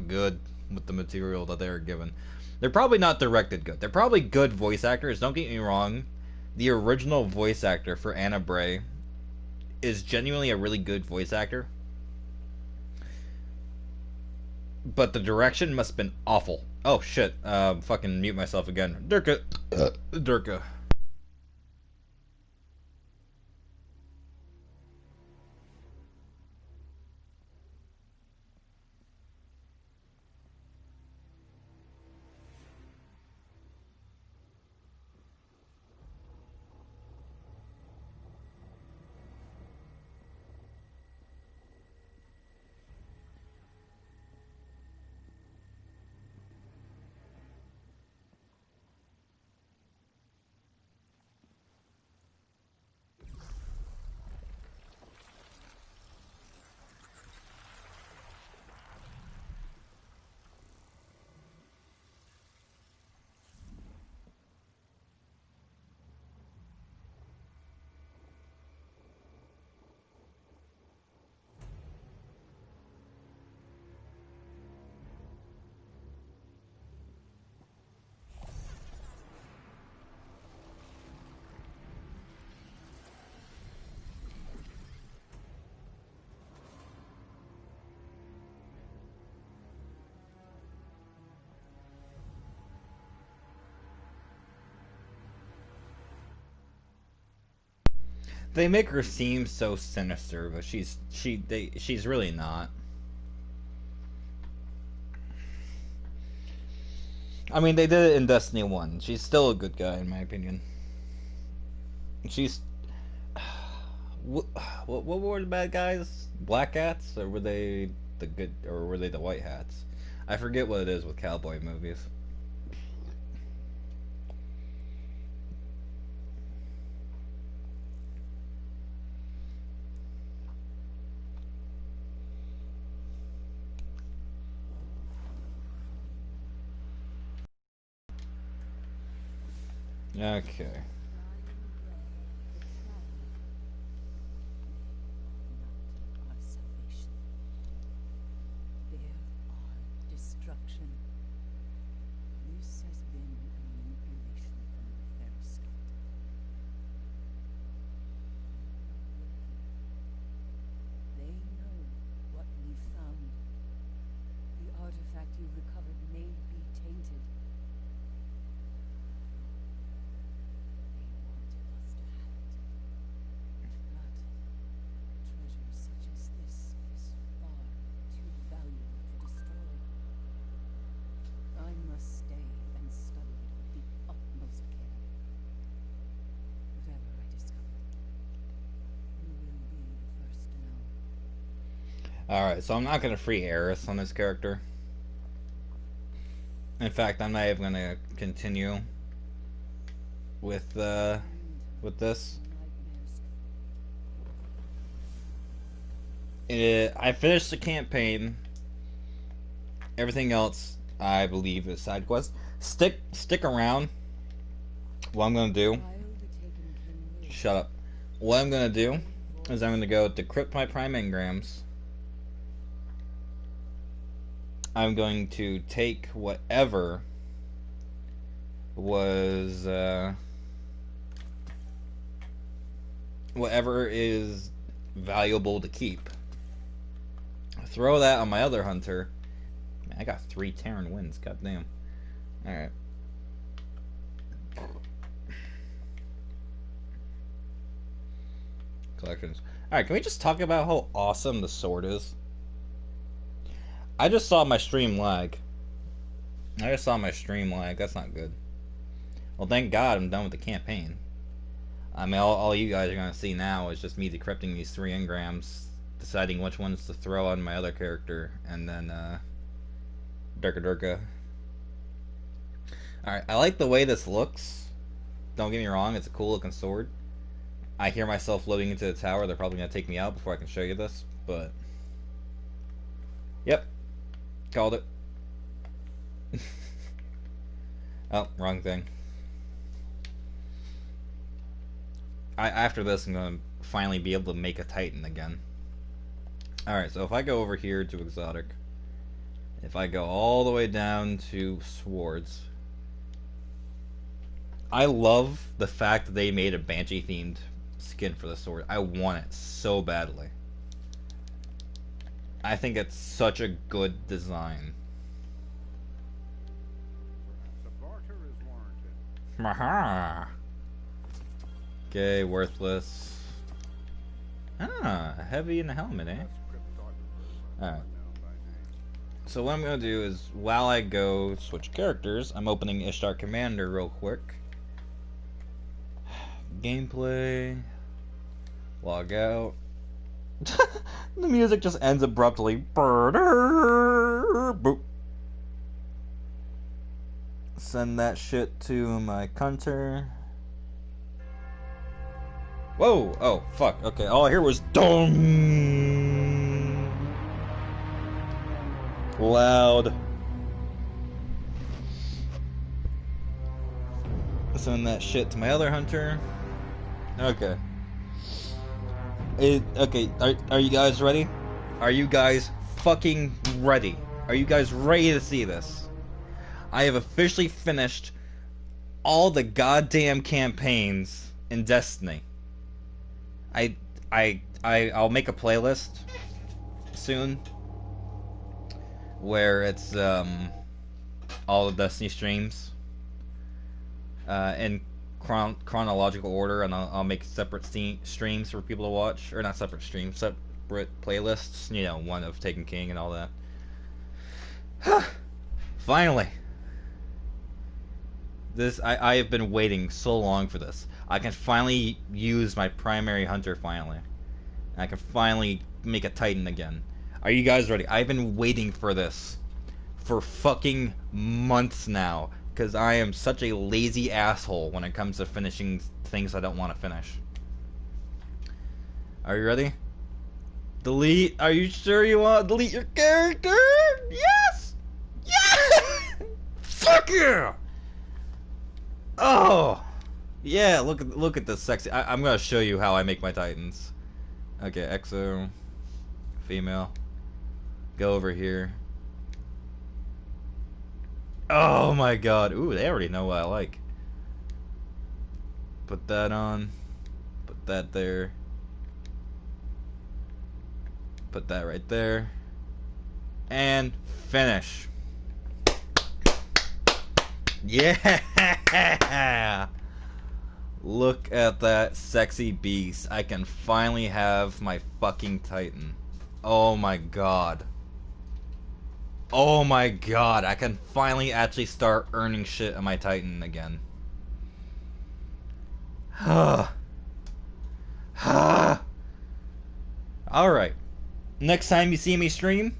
good with the material that they were given. They're probably not directed good. They're probably good voice actors, don't get me wrong. The original voice actor for Anna Bray is genuinely a really good voice actor. But the direction must have been awful. Oh shit, fucking mute myself again. Durka. Durka. They make her seem so sinister, but she's really not. I mean, they did it in Destiny 1. She's still a good guy, in my opinion. She's. What were the bad guys? Black hats? Or were they the good. Or were they the white hats? I forget what it is with cowboy movies. Okay. Our salvation. Bear our destruction. This has been a manipulation from the very start. They know Alright, so I'm not gonna free Eris on this character. In fact, I'm not even gonna continue with this. I finished the campaign. Everything else, I believe, is side quest. Stick around. What I'm gonna do? Shut up. What I'm gonna do is I'm gonna go decrypt my prime engrams. I'm going to take whatever was whatever is valuable to keep. Throw that on my other hunter. Man, I got 3 Terran wins. Goddamn. All right. Collections. All right. Can we just talk about how awesome the sword is? I just saw my stream lag. That's not good. Well, thank God I'm done with the campaign. I mean, all you guys are gonna see now is just me decrypting these 3 engrams, deciding which ones to throw on my other character, and then Durka. Alright, I like the way this looks. Don't get me wrong, it's a cool looking sword. I hear myself loading into the tower. They're probably gonna take me out before I can show you this, but yep, called it. Oh, wrong thing. After this, I'm gonna finally be able to make a Titan again. Alright, so if I go over here to exotic, if I go all the way down to swords, I love the fact that they made a Banshee themed skin for the sword. I want it so badly. I think it's such a good design. Maha. Okay, worthless. Ah, heavy in the helmet, eh? Alright. So what I'm gonna do is, while I go switch characters, I'm opening Ishtar Commander real quick. Gameplay. Log out. The music just ends abruptly. Boop. Send that shit to my Cunter. Whoa! Oh, fuck. Okay, all I hear was dong! Loud. Send that shit to my other hunter. Okay. Okay, are you guys ready? Are you guys fucking ready? Are you guys ready to see this? I have officially finished all the goddamn campaigns in Destiny. I'll make a playlist soon where it's all the Destiny streams in chronological order, and I'll make separate streams for people to watch, or not separate streams, separate playlists. You know, one of Taken King and all that. Finally, I have been waiting so long for this. I can finally use my primary hunter finally. I can finally make a Titan again. Are you guys ready? I've been waiting for this for fucking months now, because I am such a lazy asshole when it comes to finishing things I don't want to finish. Are you ready? Delete. Are you sure you want to delete your character? Yes! Yes! Fuck yeah! Oh! Yeah, look at this sexy. I'm gonna show you how I make my Titans. Okay, Exo. Female. Go over here. Oh my god. Ooh, they already know what I like. Put that on. Put that there. Put that right there. And finish. Yeah! Look at that sexy beast. I can finally have my fucking Titan. Oh my god. Oh my god, I can finally actually start earning shit on my Titan again. Alright. Next time you see me stream,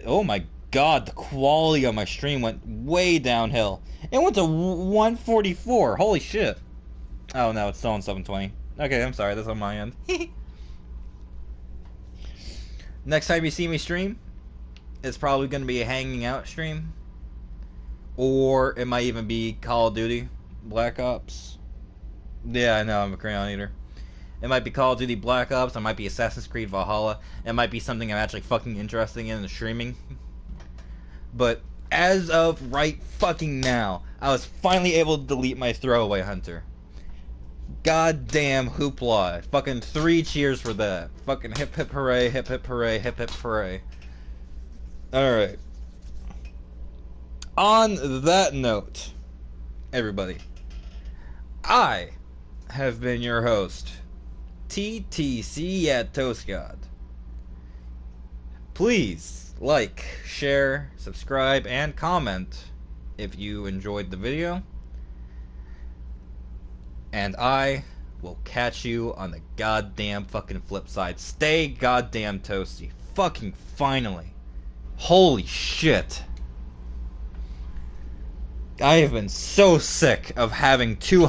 oh my god, the quality of my stream went way downhill. It went to 144. Holy shit. Oh no, it's still on 720. Okay, I'm sorry, that's on my end. Next time you see me stream, it's probably going to be a hanging out stream. Or it might even be Call of Duty Black Ops. Yeah, I know, I'm a crayon eater. It might be Call of Duty Black Ops. It might be Assassin's Creed Valhalla. It might be something I'm actually fucking interested in the streaming. But as of right fucking now, I was finally able to delete my Throwaway Hunter. Goddamn hoopla. Fucking 3 cheers for that. Fucking hip hip hooray, hip hip hooray, hip hip hooray. Alright. On that note, everybody, I have been your host, TTC at ToastGod. Please like, share, subscribe, and comment if you enjoyed the video. And I will catch you on the goddamn fucking flip side. Stay goddamn toasty. Fucking finally. Holy shit. I have been so sick of having 200